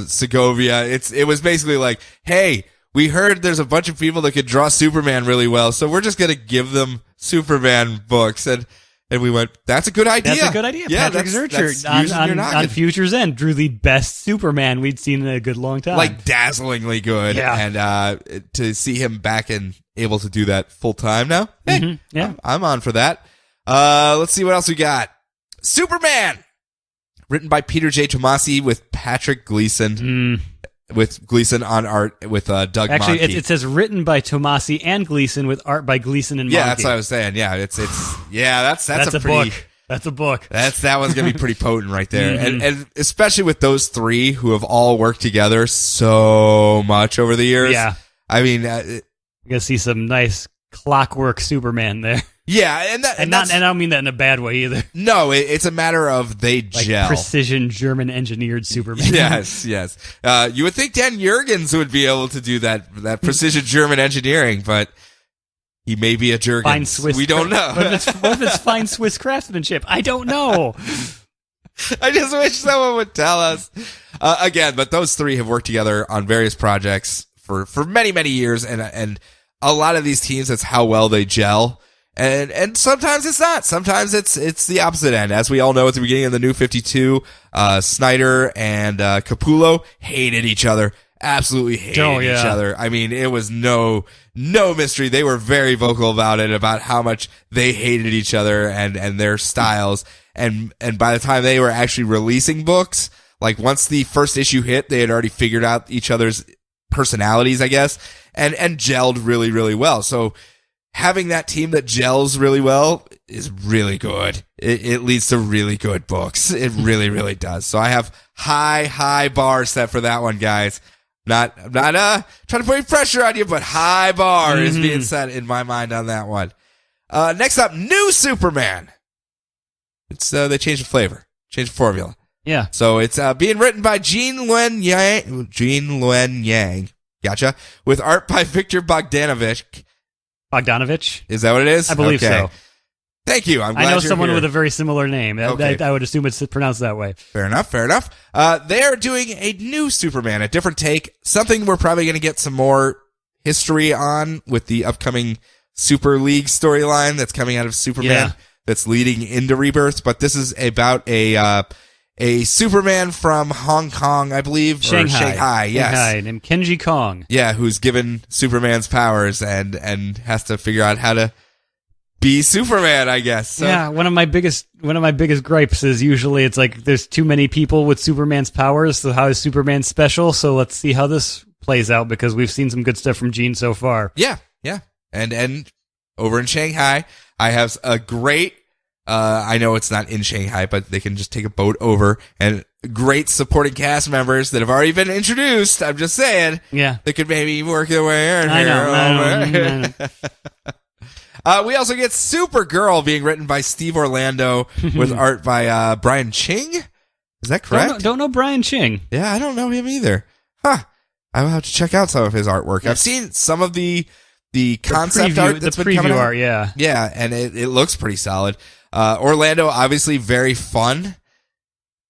Segovia. It was basically like, hey, we heard there's a bunch of people that could draw Superman really well, so we're just gonna give them Superman books. And we went, that's a good idea. That's a good idea. Yeah, Patrick Zurcher on Future's End drew the best Superman we'd seen in a good long time. Like dazzlingly good. Yeah. And to see him back and able to do that full time now, hey, yeah, I'm on for that. Let's see what else we got. Superman, written by Peter J. Tomasi with Patrick Gleason. With Gleason on art with Doug Actually, Mahnke. it says written by Tomasi and Gleason with art by Gleason and Mahnke. Yeah, that's what I was saying. Yeah, that's a pretty, book. That's a book. That one's gonna be pretty potent right there, Mm-hmm. and especially with those three who have all worked together so much over the years. Yeah, I mean, you're gonna see some nice clockwork Superman there. Yeah, and I don't mean that in a bad way either. No, it's a matter of they gel. Precision German engineered Superman. Yes. You would think Dan Jurgens would be able to do that precision German engineering, but he may be a Jurgens. Fine Swiss. We don't know. What if it's fine Swiss craftsmanship? I don't know. I just wish someone would tell us. Again, but those three have worked together on various projects for many, many years, and a lot of these teams, that's how well they gel. And sometimes it's not. Sometimes it's the opposite end. As we all know at the beginning of the New 52, Snyder and Capullo hated each other. Absolutely hated each other. I mean, it was no mystery. They were very vocal about it, about how much they hated each other and their styles. And by the time they were actually releasing books, like once the first issue hit, they had already figured out each other's personalities, I guess, and gelled really, really well. So having that team that gels really well is really good. It leads to really good books. It really, really does. So I have high bar set for that one, guys. Not trying to put any pressure on you, but high bar is being set in my mind on that one. Next up, New Superman. It's they changed the flavor, changed the formula. Yeah. So it's being written by Gene Luen Yang. Gotcha. With art by Victor Bogdanovich. Is that what it is? I believe so. Thank you. I'm glad I know you're someone here. with a very similar name. Okay. I would assume it's pronounced that way. Fair enough. They are doing a new Superman, a different take, something we're probably going to get some more history on with the upcoming Super League storyline that's coming out of Superman that's leading into Rebirth. But this is about a Superman from Hong Kong, I believe. Shanghai, yes. Shanghai, named Kenji Kong. Yeah, who's given Superman's powers and has to figure out how to be Superman, I guess. So. Yeah, one of my biggest gripes is usually it's like there's too many people with Superman's powers, so how is Superman special? So let's see how this plays out, because we've seen some good stuff from Gene so far. Yeah. And over in Shanghai, I have a great I know it's not in Shanghai, but they can just take a boat over, and great supporting cast members that have already been introduced. I'm just saying. Yeah. They could maybe work their way in here. I know. We also get Supergirl being written by Steve Orlando with art by Brian Ching. Is that correct? Don't know Brian Ching. Yeah, I don't know him either. Huh. I will have to check out some of his artwork. I've seen some of the concept art that's been coming out. Art, yeah. Yeah, and it looks pretty solid. Orlando, obviously very fun.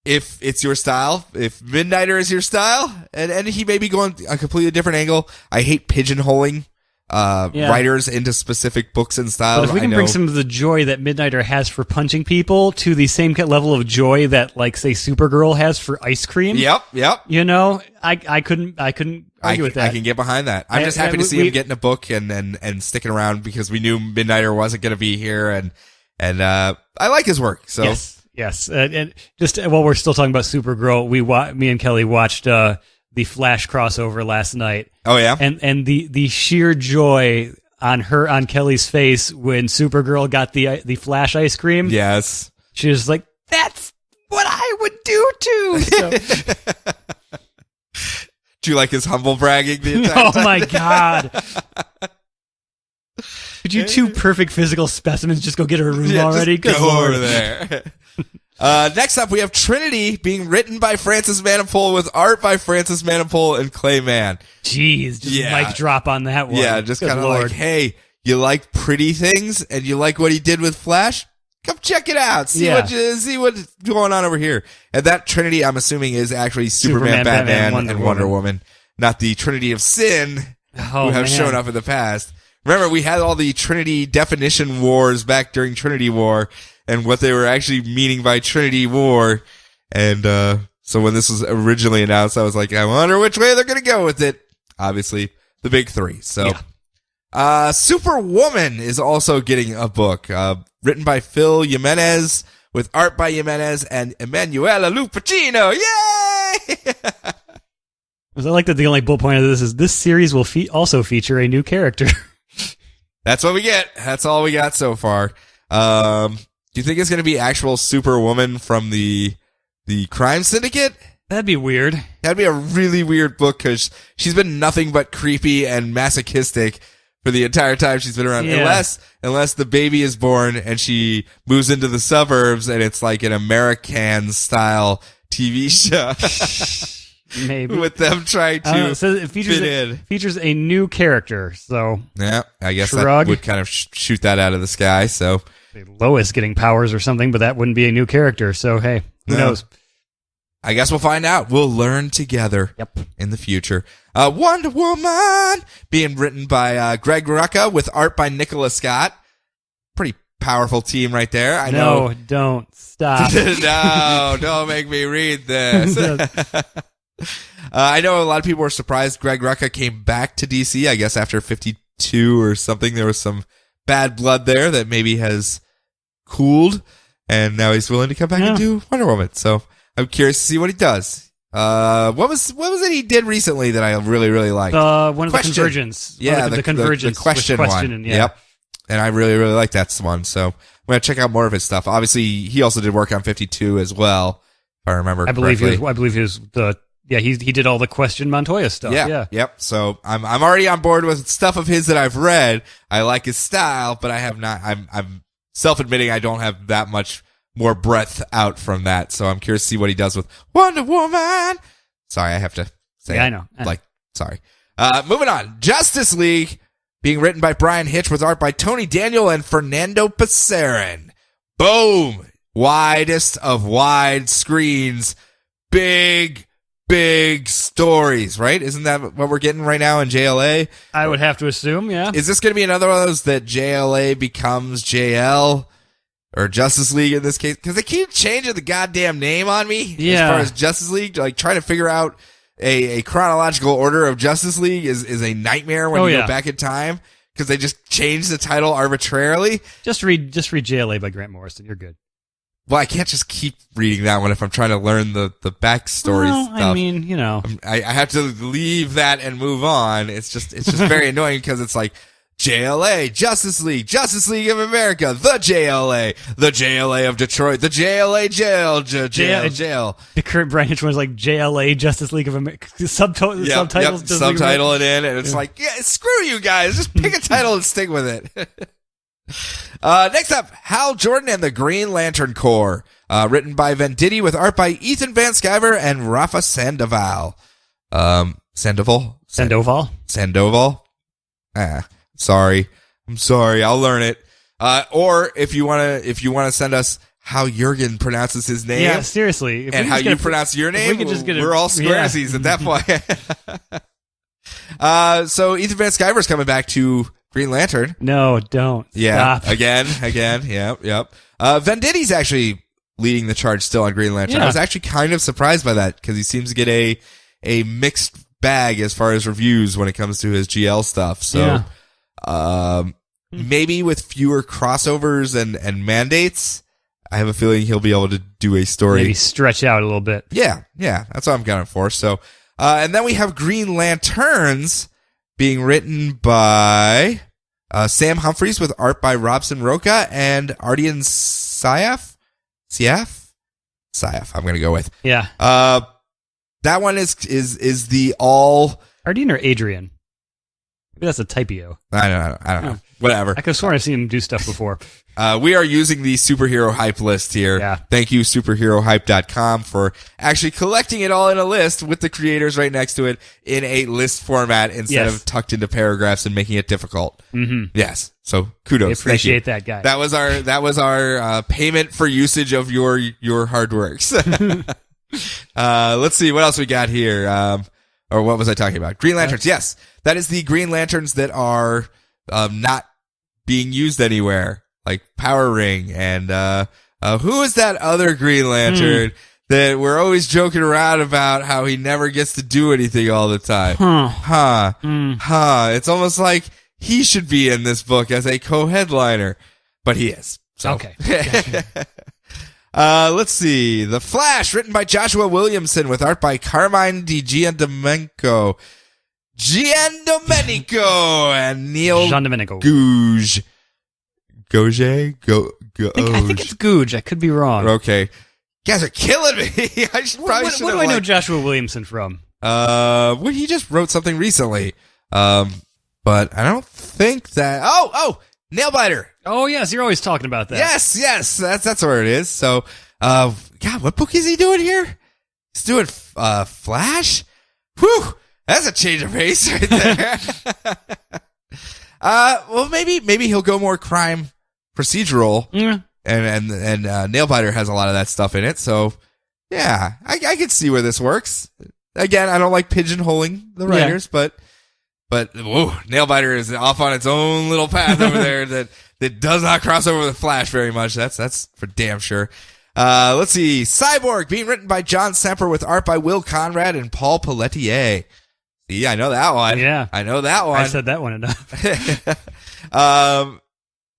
If it's your style, if Midnighter is your style, and he may be going a completely different angle. I hate pigeonholing writers into specific books and styles. But if we can bring some of the joy that Midnighter has for punching people to the same level of joy that, like, say, Supergirl has for ice cream. Yep. You know, I couldn't argue with that. I can get behind that. I'm just happy to see him getting a book and sticking around, because we knew Midnighter wasn't going to be here, and I like his work. So yes. And just while we're still talking about Supergirl, me and Kelly watched the Flash crossover last night. Oh yeah, and the sheer joy on Kelly's face when Supergirl got the Flash ice cream. Yes, she was like, "That's what I would do too." So. Do you like his humble bragging the entire time? Oh my god! Could you two perfect physical specimens just go get a room already? Just go over there. Next up, we have Trinity being written by Francis Manapul with art by Francis Manapul and Clay Mann. Jeez, just mic drop on that one. Yeah, just kind of like, hey, you like pretty things and you like what he did with Flash? Come check it out. See what's going on over here. And that Trinity, I'm assuming, is actually Superman, Batman, and Wonder Woman, not the Trinity of Sin who have shown up in the past. Remember, we had all the Trinity definition wars back during Trinity War, and what they were actually meaning by Trinity War. And so when this was originally announced, I was like, I wonder which way they're going to go with it. Obviously, the big three. So, Superwoman is also getting a book written by Phil Jimenez with art by Jimenez and Emanuela Lupacino. Yay! I like that the only bullet point of this is this series will also feature a new character. That's what we get. That's all we got so far. Do you think it's going to be actual Superwoman from the crime syndicate? That'd be weird. That'd be a really weird book, because she's been nothing but creepy and masochistic for the entire time she's been around. Yeah. Unless the baby is born and she moves into the suburbs and it's like an American style TV show. Maybe. With them trying to so it features a new character. So yeah, I guess that would kind of shoot that out of the sky. So Lois getting powers or something, but that wouldn't be a new character. So hey, who knows? I guess we'll find out. We'll learn together in the future. Wonder Woman being written by Greg Rucka with art by Nicola Scott. Pretty powerful team right there. I know. No, don't stop. No, don't make me read this. I know a lot of people were surprised Greg Rucka came back to DC. I guess after 52 or something, there was some bad blood there that maybe has cooled, and now he's willing to come back and do Wonder Woman. So I'm curious to see what he does. What was it he did recently that I really, really liked? One of the Convergence. Yeah, the Convergence. The question one. Yep. And I really, really like that one. So I'm going to check out more of his stuff. Obviously, he also did work on 52 as well, if I remember correctly. I believe he was he did all the Question Montoya stuff. Yeah. Yep. So I'm already on board with stuff of his that I've read. I like his style, but I have not. I'm self-admitting I don't have that much more breadth out from that. So I'm curious to see what he does with Wonder Woman. Sorry, I have to say. Yeah, I know. Sorry. Moving on. Justice League being written by Brian Hitch with art by Tony Daniel and Fernando Pasarin. Boom. Widest of wide screens. Big stories, right? Isn't that what we're getting right now in JLA? I would have to assume, yeah. Is this going to be another one of those that JLA becomes JL or Justice League in this case? Because they keep changing the goddamn name on me as far as Justice League. Like, trying to figure out a chronological order of Justice League is a nightmare when you go back in time, because they just change the title arbitrarily. Just read JLA by Grant Morrison. You're good. Well, I can't just keep reading that one if I'm trying to learn the backstory stuff. I mean, you know. I have to leave that and move on. It's just very annoying, because it's like JLA, Justice League of America, the JLA of Detroit, the JLA jail. The current Brian Hitch one is like JLA, Justice League of America. Subtitles. Subtitle it in, and it's like, screw you guys. Just pick a title and stick with it. Next up, Hal Jordan and the Green Lantern Corps, written by Venditti with art by Ethan Van Sciver and Rafa Sandoval. Sandoval? I'm sorry. I'll learn it. Or if you want to send us how Jurgen pronounces his name. Yeah, seriously. And how you pronounce your name, we're all squaresies at that point. So Ethan Van Sciver's coming back to Green Lantern. No, don't. Yeah. Stop. Again. Yep. Venditti's actually leading the charge still on Green Lantern. Yeah. I was actually kind of surprised by that because he seems to get a mixed bag as far as reviews when it comes to his GL stuff. So, maybe with fewer crossovers and mandates, I have a feeling he'll be able to do a story. Maybe stretch out a little bit. Yeah. That's what I'm gunning for. So, and then we have Green Lanterns being written by Sam Humphries with art by Robson Roca and Ardian Syaf. I'm going to go with. Yeah. That one is the all. Ardeen or Adrian? Maybe that's a typo. I don't know. Whatever. I could have sworn I've seen him do stuff before. We are using the superhero hype list here. Yeah. Thank you, superherohype.com, for actually collecting it all in a list with the creators right next to it in a list format instead of tucked into paragraphs and making it difficult. Mm-hmm. Yes. So kudos. I appreciate that guy. That was our payment for usage of your hard works. Let's see what else we got here. Or what was I talking about? Green Lanterns. Yes. That is the Green Lanterns that are not being used anywhere. Like Power Ring and who is that other Green Lantern that we're always joking around about how he never gets to do anything all the time? It's almost like he should be in this book as a co-headliner, but he is. So. Okay. Let's see. The Flash, written by Joshua Williamson with art by Carmine Di Giandomenico and Neil Gouge. Gouge? I think it's Googe. I could be wrong. Okay. You guys are killing me. I should probably What do I know Joshua Williamson from? Well, he just wrote something recently. But I don't think that. Oh, Nailbiter. Oh yes, you're always talking about that. Yes, that's where it is. So, God, what book is he doing here? He's doing Flash. Whew, that's a change of pace right there. Well, maybe he'll go more crime procedural. Yeah. And Nailbiter has a lot of that stuff in it. So, yeah, I can see where this works. Again, I don't like pigeonholing the writers, but whoa, Nailbiter is off on its own little path over there that does not cross over with Flash very much. That's for damn sure. Let's see. Cyborg, being written by John Semper with art by Will Conrad and Paul Pelletier. See, I know that one. Yeah. I know that one. I said that one enough.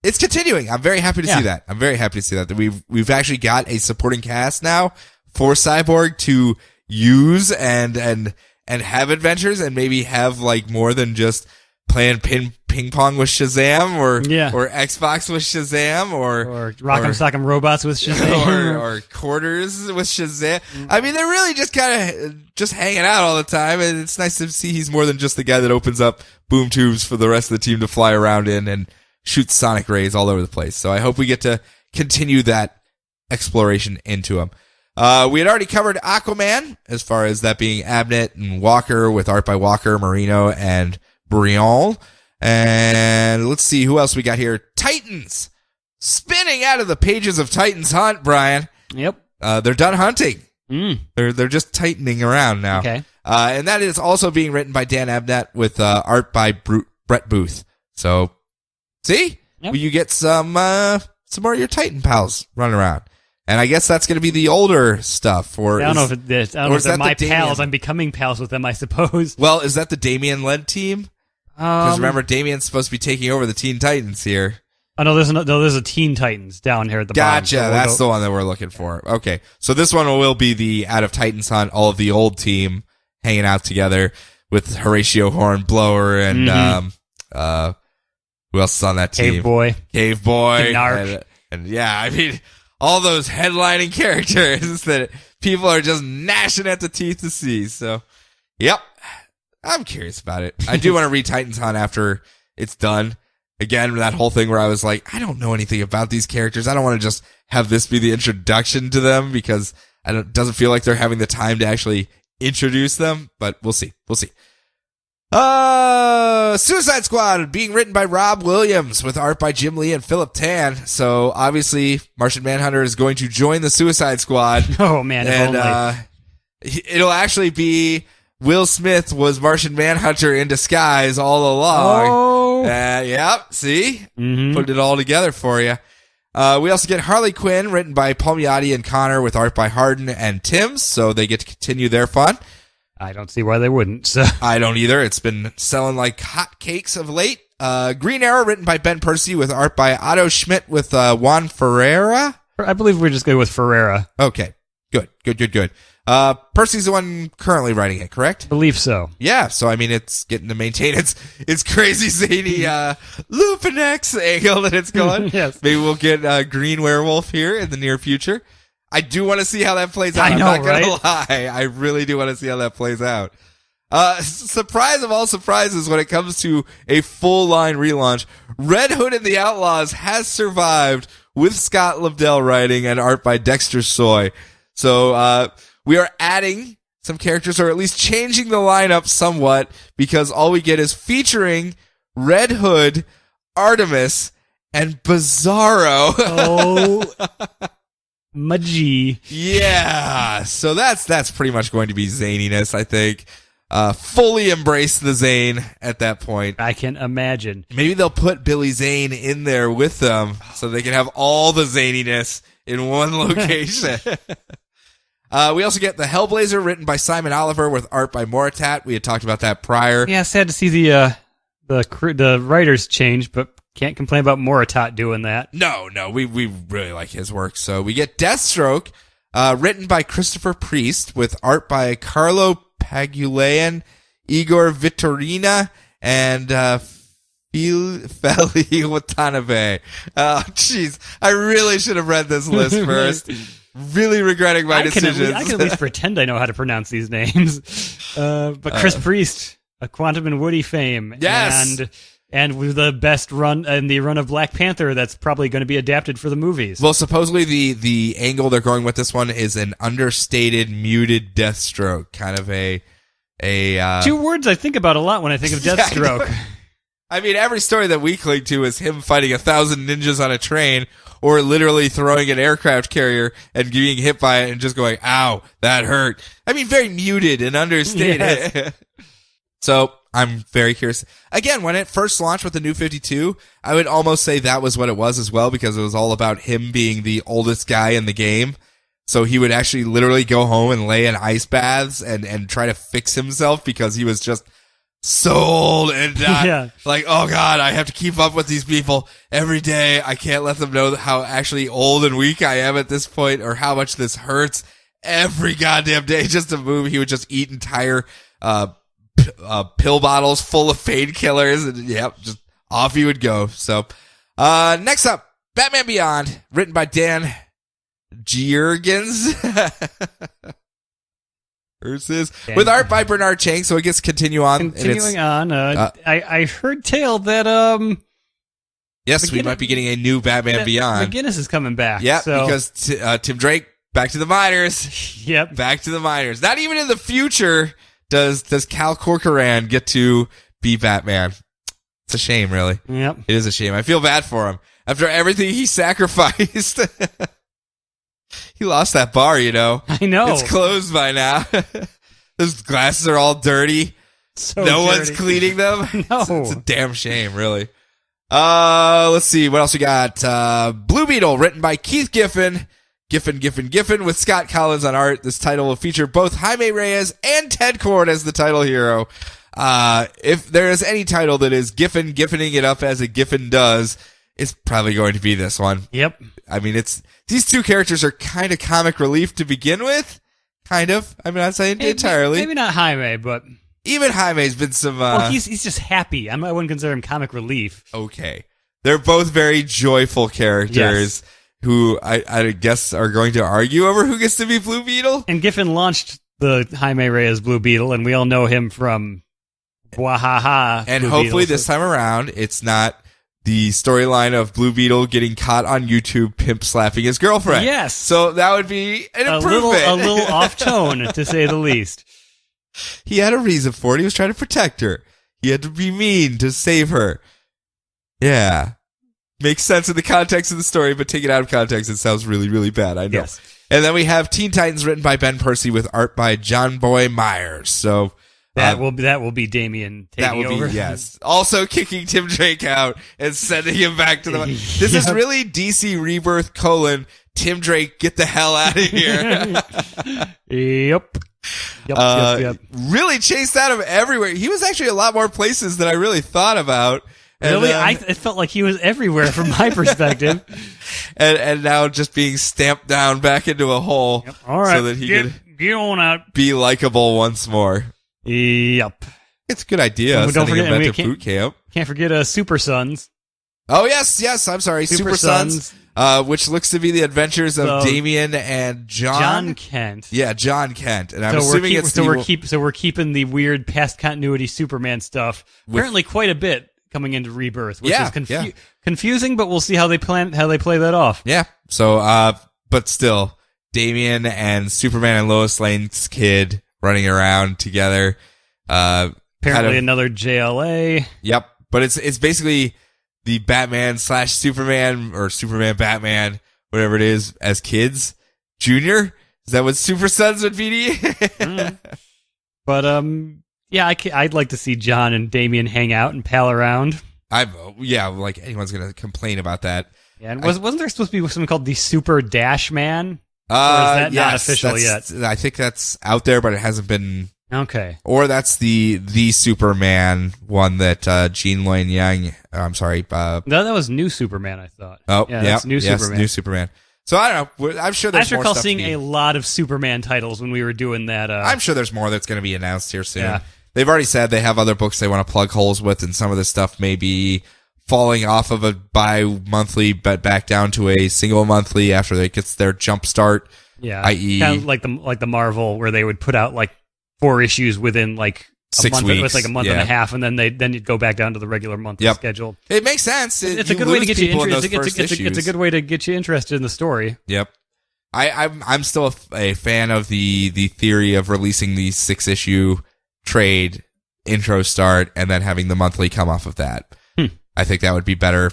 It's continuing. I'm very happy to see that. I'm very happy to see that we've actually got a supporting cast now for Cyborg to use and have adventures and maybe have like more than just playing ping pong with Shazam or Xbox with Shazam or Rock'em Sock'em Robots with Shazam or Quarters with Shazam. I mean, they're really just kind of just hanging out all the time, and it's nice to see he's more than just the guy that opens up boom tubes for the rest of the team to fly around in and shoot sonic rays all over the place. So I hope we get to continue that exploration into him. We had already covered Aquaman as far as that being Abnett and Walker with art by Walker, Marino, and Brion. And let's see who else we got here. Titans. Spinning out of the pages of Titans Hunt, Brian. Yep. They're done hunting. They're just tightening around now. Okay. And that is also being written by Dan Abnett with art by Brett Booth. So, see? Yep. You get some more of your Titan pals running around. And I guess that's going to be the older stuff. Or I don't know if it is. I don't know if they're my pals. I'm becoming pals with them, I suppose. Well, is that the Damian-led team? Because remember, Damian's supposed to be taking over the Teen Titans here. Oh, no, there's a Teen Titans down here at the bottom. Gotcha, so that's the one that we're looking for. Okay, so this one will be the Out of Titans Hunt, all of the old team hanging out together with Horatio Hornblower and who else is on that team? Cave Boy. And yeah, I mean, all those headlining characters that people are just gnashing at the teeth to see. So, yep. I'm curious about it. I do want to read Titans Hunt after it's done. Again, that whole thing where I was like, I don't know anything about these characters. I don't want to just have this be the introduction to them because it doesn't feel like they're having the time to actually introduce them, but we'll see. Suicide Squad being written by Rob Williams with art by Jim Lee and Philip Tan. So obviously Martian Manhunter is going to join the Suicide Squad. Oh man. And, it'll actually be Will Smith was Martian Manhunter in disguise all along. Oh. Yep, see? Put it all together for you. We also get Harley Quinn, written by Palmiotti and Connor, with art by Harden and Timms, so they get to continue their fun. I don't see why they wouldn't. So. I don't either. It's been selling like hot cakes of late. Green Arrow, written by Ben Percy, with art by Otto Schmidt with Juan Ferreira. I believe we're just going with Ferreira. Okay, good. Percy's the one currently writing it, correct? I believe so. Yeah, so I mean, it's getting to maintain its crazy zany Lupinex angle that it's going. Yes. Maybe we'll get Green Werewolf here in the near future. I do want to see how that plays out. I know, I'm not gonna right? lie. I really do want to see how that plays out. Surprise of all surprises when it comes to a full line relaunch, Red Hood and the Outlaws has survived with Scott Lobdell writing and art by Dexter Soy. So, we are adding some characters, or at least changing the lineup somewhat, because all we get is featuring Red Hood, Artemis, and Bizarro. Oh, Maji. Yeah, so that's pretty much going to be zaniness, I think. Fully embrace the Zane at that point. I can imagine. Maybe they'll put Billy Zane in there with them so they can have all the zaniness in one location. We also get the Hellblazer, written by Simon Oliver with art by Moritat. We had talked about that prior. Yeah, sad to see the writers change, but can't complain about Moritat doing that. No, we really like his work. So we get Deathstroke, written by Christopher Priest with art by Carlo Pagulayan, Igor Vitorina, and Feli Watanabe. Oh, jeez. I really should have read this list first. Really regretting my decisions. I can at least pretend I know how to pronounce these names. But Chris Priest, a Quantum and Woody fame. Yes. And with the best run in the run of Black Panther that's probably going to be adapted for the movies. Well, supposedly the angle they're going with this one is an understated, muted Deathstroke. Kind of a two words I think about a lot when I think of Deathstroke. I mean, every story that we cling to is him fighting 1,000 ninjas on a train, or literally throwing an aircraft carrier and getting hit by it and just going, ow, that hurt. I mean, very muted and understated. Yes. So I'm very curious. Again, when it first launched with the New 52, I would almost say that was what it was as well, because it was all about him being the oldest guy in the game. So he would actually literally go home and lay in ice baths and try to fix himself because he was just so old and not like, oh God, I have to keep up with these people every day. I can't let them know how actually old and weak I am at this point, or how much this hurts every goddamn day just to move. He would just eat entire pill bottles full of painkillers, and just off he would go. So next up, Batman Beyond, written by Dan Jurgens. With art by Bernard Chang, so it gets continue on. Continuing on, I heard tale that yes, we might be getting a new Batman Beyond. McGinnis is coming back. Yeah, so. Because Tim Drake, back to the minors. Yep, back to the minors. Not even in the future does Cal Corcoran get to be Batman. It's a shame, really. Yep, it is a shame. I feel bad for him after everything he sacrificed. He lost that bar, you know. I know. It's closed by now. Those glasses are all dirty. No one's cleaning them. No. It's a damn shame, really. Let's see. What else we got? Blue Beetle, written by Keith Giffen. Giffen with Scott Collins on art. This title will feature both Jaime Reyes and Ted Kord as the title hero. If there is any title that is Giffening it up as a Giffen does, it's probably going to be this one. Yep. I mean, these two characters are kind of comic relief to begin with. Kind of. I'm not saying entirely. Maybe not Jaime, but even Jaime's been some. Well, he's just happy. I wouldn't consider him comic relief. Okay, they're both very joyful characters who I guess are going to argue over who gets to be Blue Beetle. And Giffen launched the Jaime Reyes Blue Beetle, and we all know him from Wahaha. And Blue hopefully Beetle, this time around, it's not the storyline of Blue Beetle getting caught on YouTube pimp slapping his girlfriend. Yes. So that would be an improvement. A little off tone, to say the least. He had a reason for it. He was trying to protect her. He had to be mean to save her. Yeah. Makes sense in the context of the story, but take it out of context, it sounds really, really bad. I know. Yes. And then we have Teen Titans, written by Ben Percy with art by John Boy Myers. So That will be Damian taking over. Yes. Also kicking Tim Drake out and sending him back to the... This is really DC Rebirth : Tim Drake, get the hell out of here. Yep. Really chased out of everywhere. He was actually a lot more places than I really thought about. And, really? It felt like he was everywhere from my perspective. and now just being stamped down back into a hole. Yep. All right. So that he could get on out. Be likable once more. Yep. It's a good idea. Don't forget, him back to boot camp. Can't forget Super Sons. Oh, yes. I'm sorry. Super Sons. Which looks to be the adventures of Damian and John Kent. Yeah, John Kent. And I'm assuming we're keeping the weird past continuity Superman stuff. Apparently quite a bit coming into Rebirth, which is confusing, but we'll see how they play that off. Yeah. So but still, Damian and Superman and Lois Lane's kid running around together. Apparently another JLA. Yep. But it's basically the Batman / Superman or Superman Batman, whatever it is, as kids. Junior? Is that what Super Sons would be? But, I'd like to see John and Damian hang out and pal around. Like anyone's going to complain about that. Yeah, and wasn't there supposed to be something called the Super Dash Man? Or is that not official yet? I think that's out there, but it hasn't been... Okay. Or that's the Superman one that Gene Luen Yang... I'm sorry. No, that was New Superman, I thought. Oh, yeah. That's New Superman. New Superman. So I don't know. I'm sure there's more stuff. I recall seeing a lot of Superman titles when we were doing that. I'm sure there's more that's going to be announced here soon. Yeah. They've already said they have other books they want to plug holes with, and some of this stuff may be falling off of a bi-monthly, but back down to a single monthly after it gets their jump start. Yeah, i.e., kind of like the Marvel, where they would put out like 4 issues within like a 6 month. weeks. It was like a month and a half, and then you'd go back down to the regular monthly schedule. It makes sense. It's a good way to get you interested. It's a good way to get you interested in the story. Yep. I'm still a fan of the theory of releasing the 6-issue trade intro start and then having the monthly come off of that. I think that would be better.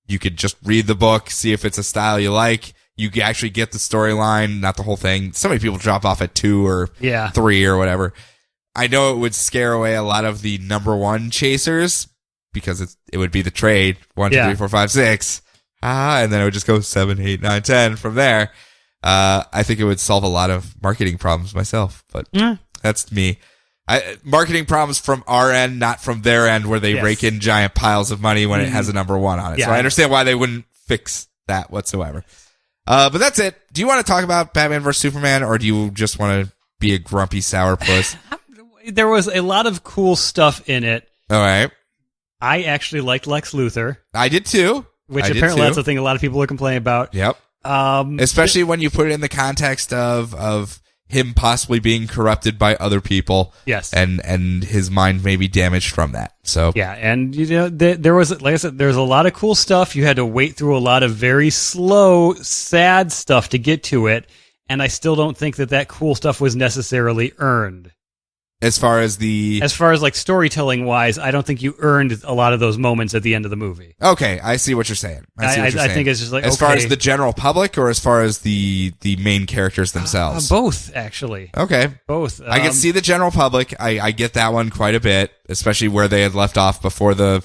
You could just read the book, see if it's a style you like. You actually get the storyline, not the whole thing. So many people drop off at 2 or 3 or whatever. I know it would scare away a lot of the number 1 chasers because it would be the trade 1, 2, 3, 4, 5, 6. And then it would just go 7, 8, 9, 10 from there. I think it would solve a lot of marketing problems myself, but that's me. Marketing problems from our end, not from their end, where they rake in giant piles of money when it has a number 1 on it. So I understand why they wouldn't fix that whatsoever. But that's it. Do you want to talk about Batman vs. Superman, or do you just want to be a grumpy sourpuss? There was a lot of cool stuff in it. All right. I actually liked Lex Luthor. I did too. Which apparently that's the thing a lot of people are complaining about. Yep. Especially when you put it in the context of him possibly being corrupted by other people. Yes. And his mind may be damaged from that. So yeah, and there was, like I said, there's a lot of cool stuff. You had to wait through a lot of very slow, sad stuff to get to it, and I still don't think that cool stuff was necessarily earned. As far as like storytelling wise, I don't think you earned a lot of those moments at the end of the movie. Okay, I see what you're saying. I think it's just like, as far as the general public, or as far as the main characters themselves. Both, actually. Okay, both. I can see the general public. I get that one quite a bit, especially where they had left off before the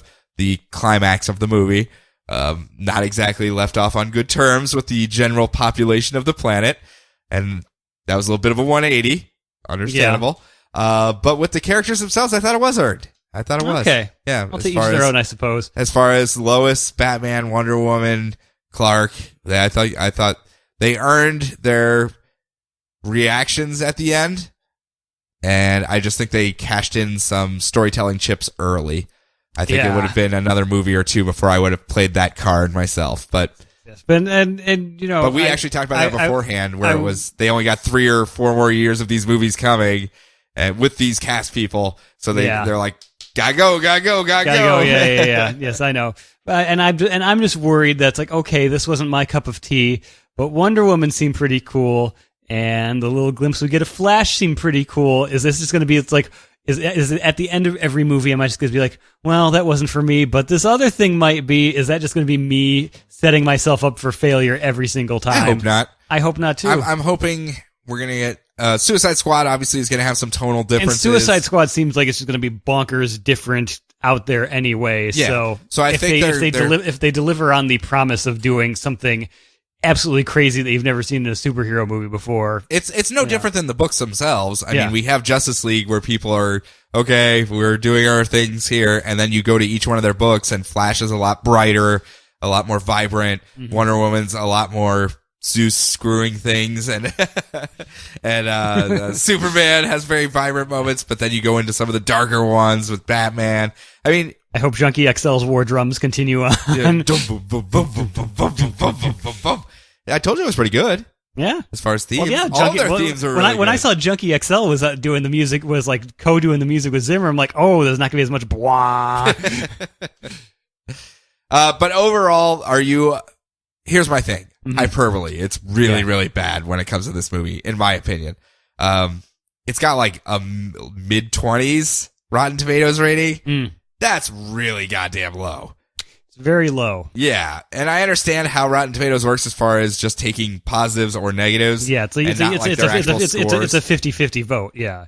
climax of the movie. Not exactly left off on good terms with the general population of the planet, and that was a little bit of a 180. Understandable. Yeah. But with the characters themselves, I thought it was earned. I thought it was. Okay. Yeah. I'll take each their own, I suppose. As far as Lois, Batman, Wonder Woman, Clark, I thought they earned their reactions at the end. And I just think they cashed in some storytelling chips early. I think it would have been another movie or 2 before I would have played that card myself. But and you know, but we actually talked about that beforehand, where it was they only got 3 or 4 more years of these movies coming. And with these cast people, so they're like, gotta go. Yeah. Yes, I know. And I'm just worried that's like, okay, this wasn't my cup of tea, but Wonder Woman seemed pretty cool, and the little glimpse we get of Flash seemed pretty cool. Is this just going to be? It's like, is it at the end of every movie? Am I just going to be like, well, that wasn't for me, but this other thing might be? Is that just going to be me setting myself up for failure every single time? I hope not. I hope not too. I'm hoping we're going to get Suicide Squad obviously is going to have some tonal differences. And Suicide Squad seems like it's just going to be bonkers different out there anyway. Yeah. So I if think if they deliver on the promise of doing something absolutely crazy that you've never seen in a superhero movie before, it's no different than the books themselves. I mean, we have Justice League where people are, okay, we're doing our things here, and then you go to each one of their books and Flash is a lot brighter, a lot more vibrant. Wonder Woman's a lot more Zeus screwing things, and Superman has very vibrant moments, but then you go into some of the darker ones with Batman. I mean, I hope Junkie XL's war drums continue on. Yeah. I told you it was pretty good. Yeah, as far as themes, well, yeah, all their themes are really when good. I saw Junkie XL was doing the music, was like co-doing the music with Zimmer, I'm like, oh, there's not gonna be as much blah. But overall, here's my thing. Hyperbole. It's really, really bad when it comes to this movie, in my opinion. It's got like a mid-20s Rotten Tomatoes rating. That's really goddamn low. It's very low. Yeah, and I understand how Rotten Tomatoes works as far as just taking positives or negatives. Yeah, it's a 50-50 vote. Yeah.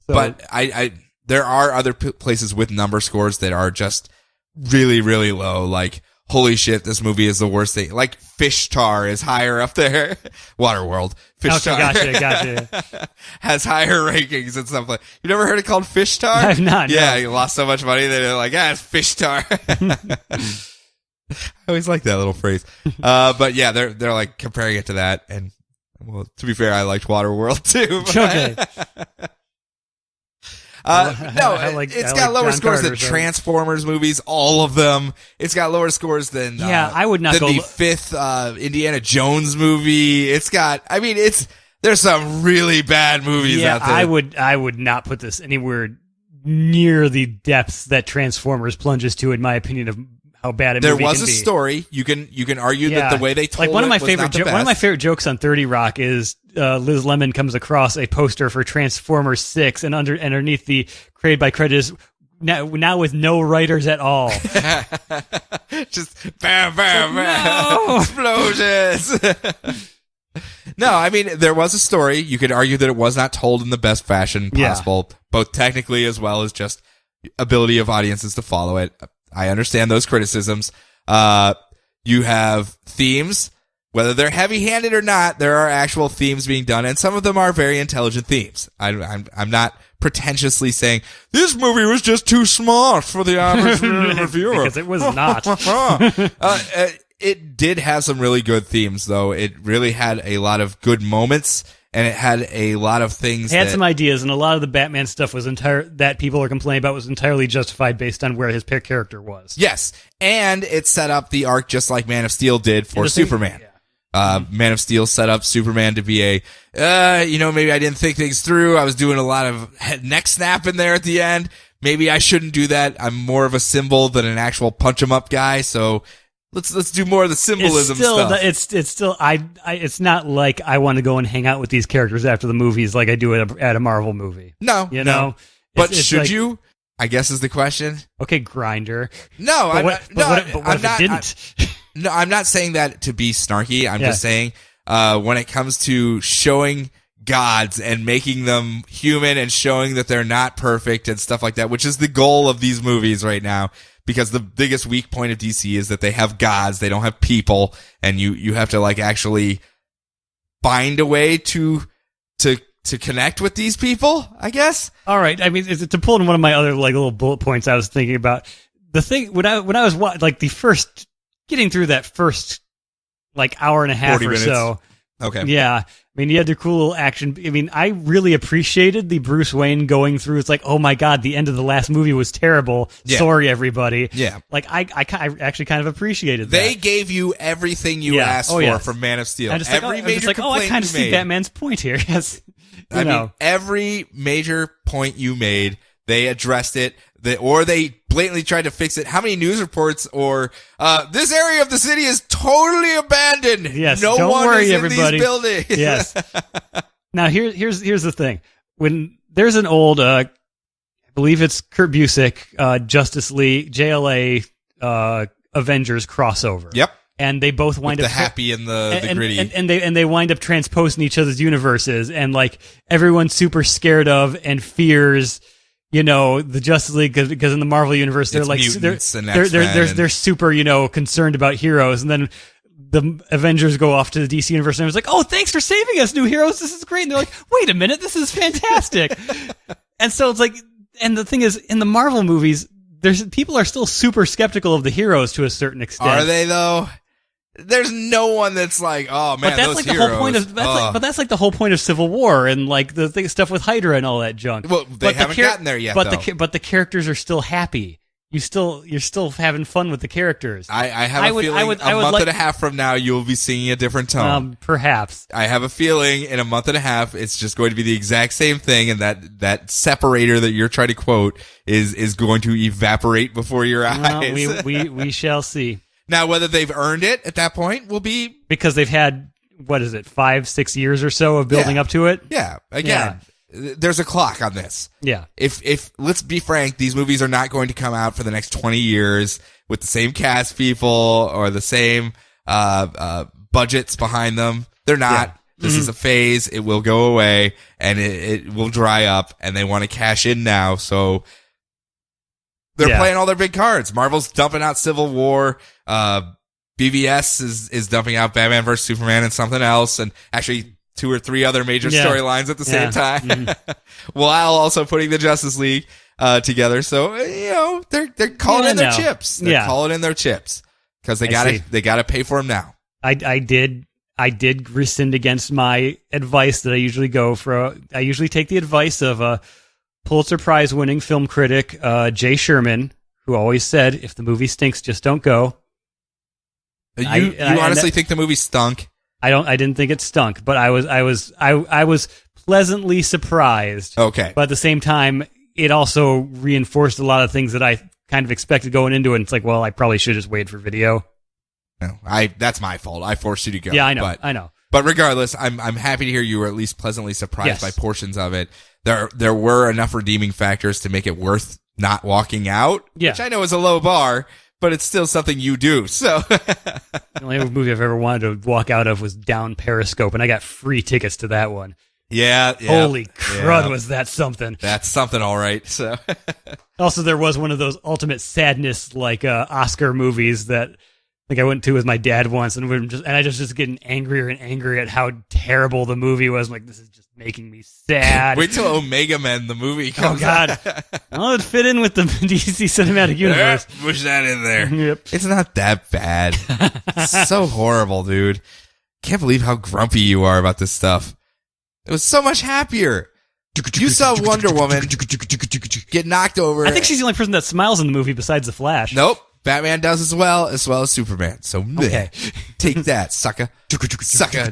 So, but there are other places with number scores that are just really, really low. Like, holy shit, this movie is the worst thing. Like, Fish Tar is higher up there. Waterworld. Fish Tar. Gotcha. Has higher rankings and stuff like. You never heard it called Fish Tar? I've not. Yeah, no. You lost so much money that they're like, it's Fish Tar. I always like that little phrase. But yeah, they're like comparing it to that. And, well, to be fair, I liked Waterworld too. Okay. It's got lower scores than Transformers movies, all of them. It's got lower scores than I would not than go the fifth Indiana Jones movie. There's some really bad movies out there. I would not put this anywhere near the depths that Transformers plunges to, in my opinion, of how bad a movie can be. There was a story. You can argue that the way they told one of my it was favorite not the best. one of my favorite jokes on 30 Rock is Liz Lemon comes across a poster for Transformers 6, and underneath the created by credit is now with no writers at all. Just bam, bam, bam, explosions. No, I mean, there was a story. You could argue that it was not told in the best fashion possible, both technically as well as just ability of audiences to follow it. I understand those criticisms. You have themes, whether they're heavy-handed or not. There are actual themes being done, and some of them are very intelligent themes. I'm not pretentiously saying this movie was just too smart for the average reviewer, because it was not. It did have some really good themes, though. It really had a lot of good moments. And it had a lot of things. It had some ideas, and a lot of the Batman stuff was that people are complaining about was entirely justified based on where his character was. Yes, and it set up the arc just like Man of Steel did for Superman. Man of Steel set up Superman to be maybe I didn't think things through. I was doing a lot of neck snap in there at the end. Maybe I shouldn't do that. I'm more of a symbol than an actual punch 'em up guy. So. Let's do more of the symbolism stuff. It's not like I want to go and hang out with these characters after the movies like I do at a Marvel movie. No, know. But should you? I guess is the question. Okay, Grinder. No, what if it didn't? No, I'm not saying that to be snarky. I'm just saying when it comes to showing gods and making them human and showing that they're not perfect and stuff like that, which is the goal of these movies right now. Because the biggest weak point of DC is that they have gods, they don't have people, and you have to like actually find a way to connect with these people, I guess. All right. I mean, to pull in one of my other like little bullet points I was thinking about, the thing when I was like the first getting through that first like hour and a half or minutes. So. Okay. Yeah. I mean, you had the cool little action. I mean, I really appreciated the Bruce Wayne going through. It's like, oh my God, the end of the last movie was terrible. Yeah. Sorry, everybody. Yeah. Like, I actually kind of appreciated that. They gave you everything you asked for from Man of Steel. Every major complaint I kind of see Batman's point here. Yes. I mean, every major point you made, they addressed it. Or they blatantly tried to fix it. How many news reports or this area of the city is totally abandoned. Yes, no don't one worry, is in everybody. these buildings. Yes. Now here's the thing. When there's an old, I believe it's Kurt Busiek, Justice League, JLA, Avengers crossover. Yep. and they both wind the up happy and the gritty, and they wind up transposing each other's universes, and like everyone's super scared of and fears, the Justice League because in the Marvel universe they're like they're super concerned about heroes, and then the Avengers go off to the DC universe and it's like, oh, thanks for saving us, new heroes, this is great. And they're like, wait a minute, this is fantastic. And so it's like, and the thing is, in the Marvel movies, people are still super skeptical of the heroes to a certain extent. Are they though? There's no one that's like, oh man, but that's those like heroes. The whole point of but that's like the whole point of Civil War and like the stuff with Hydra and all that junk. Well, they haven't gotten there yet. But the characters are still happy. You're still having fun with the characters. I have a feeling a month and a half from now you'll be singing a different tone. Perhaps. I have a feeling in a month and a half it's just going to be the exact same thing, and that separator that you're trying to quote is going to evaporate before your eyes. We shall see. Now, whether they've earned it at that point will be because they've had 5-6 years or so of building up to it. Yeah. Again. Yeah. There's a clock on this. Yeah. If let's be frank, these movies are not going to come out for the next 20 years with the same cast people or the same budgets behind them. They're not. Yeah. This is a phase. It will go away and it will dry up, and they want to cash in now. So they're playing all their big cards. Marvel's dumping out Civil War. BvS is dumping out Batman vs Superman and something else, and actually 2 or 3 other major storylines at the same time, while also putting the Justice League together. So they're calling in their chips. They're calling in their chips because they gotta pay for them now. I did rescind against my advice that I usually go for. I usually take the advice of a Pulitzer Prize winning film critic, Jay Sherman, who always said, "If the movie stinks, just don't go." You honestly think the movie stunk? I didn't think it stunk, but I was pleasantly surprised. Okay. But at the same time, it also reinforced a lot of things that I kind of expected going into it. And it's like, well, I probably should just wait for video. No, that's my fault. I forced you to go. Yeah, I know. But regardless, I'm happy to hear you were at least pleasantly surprised by portions of it. There were enough redeeming factors to make it worth not walking out, which I know is a low bar, but it's still something you do. So the only movie I've ever wanted to walk out of was Down Periscope, and I got free tickets to that one. Yeah. Holy crud, was that something? That's something, all right. So also, there was one of those ultimate sadness like Oscar movies that I think I went to with my dad once, and I just getting angrier and angrier at how terrible the movie was. I'm like, this is just making me sad. Wait till Omega Men, the movie, comes out. Well, it fit in with the DC Cinematic Universe. Push that in there. Yep. It's not that bad. It's so horrible, dude. Can't believe how grumpy you are about this stuff. It was so much happier. You saw Wonder Woman get knocked over. I think she's the only person that smiles in the movie besides the Flash. Nope. Batman does as well as Superman. So okay. Take that, sucker. Sucker.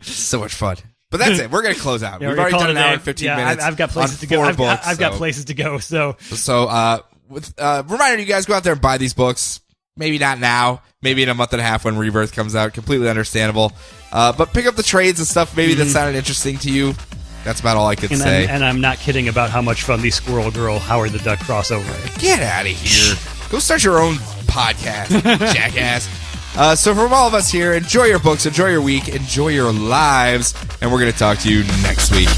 So much fun. But that's it. We're going to close out. We've already done an hour and 15 minutes. I've got places to go. I've got places to go. So with reminder, you guys go out there and buy these books. Maybe not now. Maybe in a month and a half when Rebirth comes out. Completely understandable. But pick up the trades and stuff. Maybe that sounded interesting to you. That's about all I could say. And I'm not kidding about how much fun the Squirrel Girl Howard the Duck crossover is. Get out of here. Go start your own podcast, jackass. So from all of us here, enjoy your books, enjoy your week, enjoy your lives, and we're going to talk to you next week.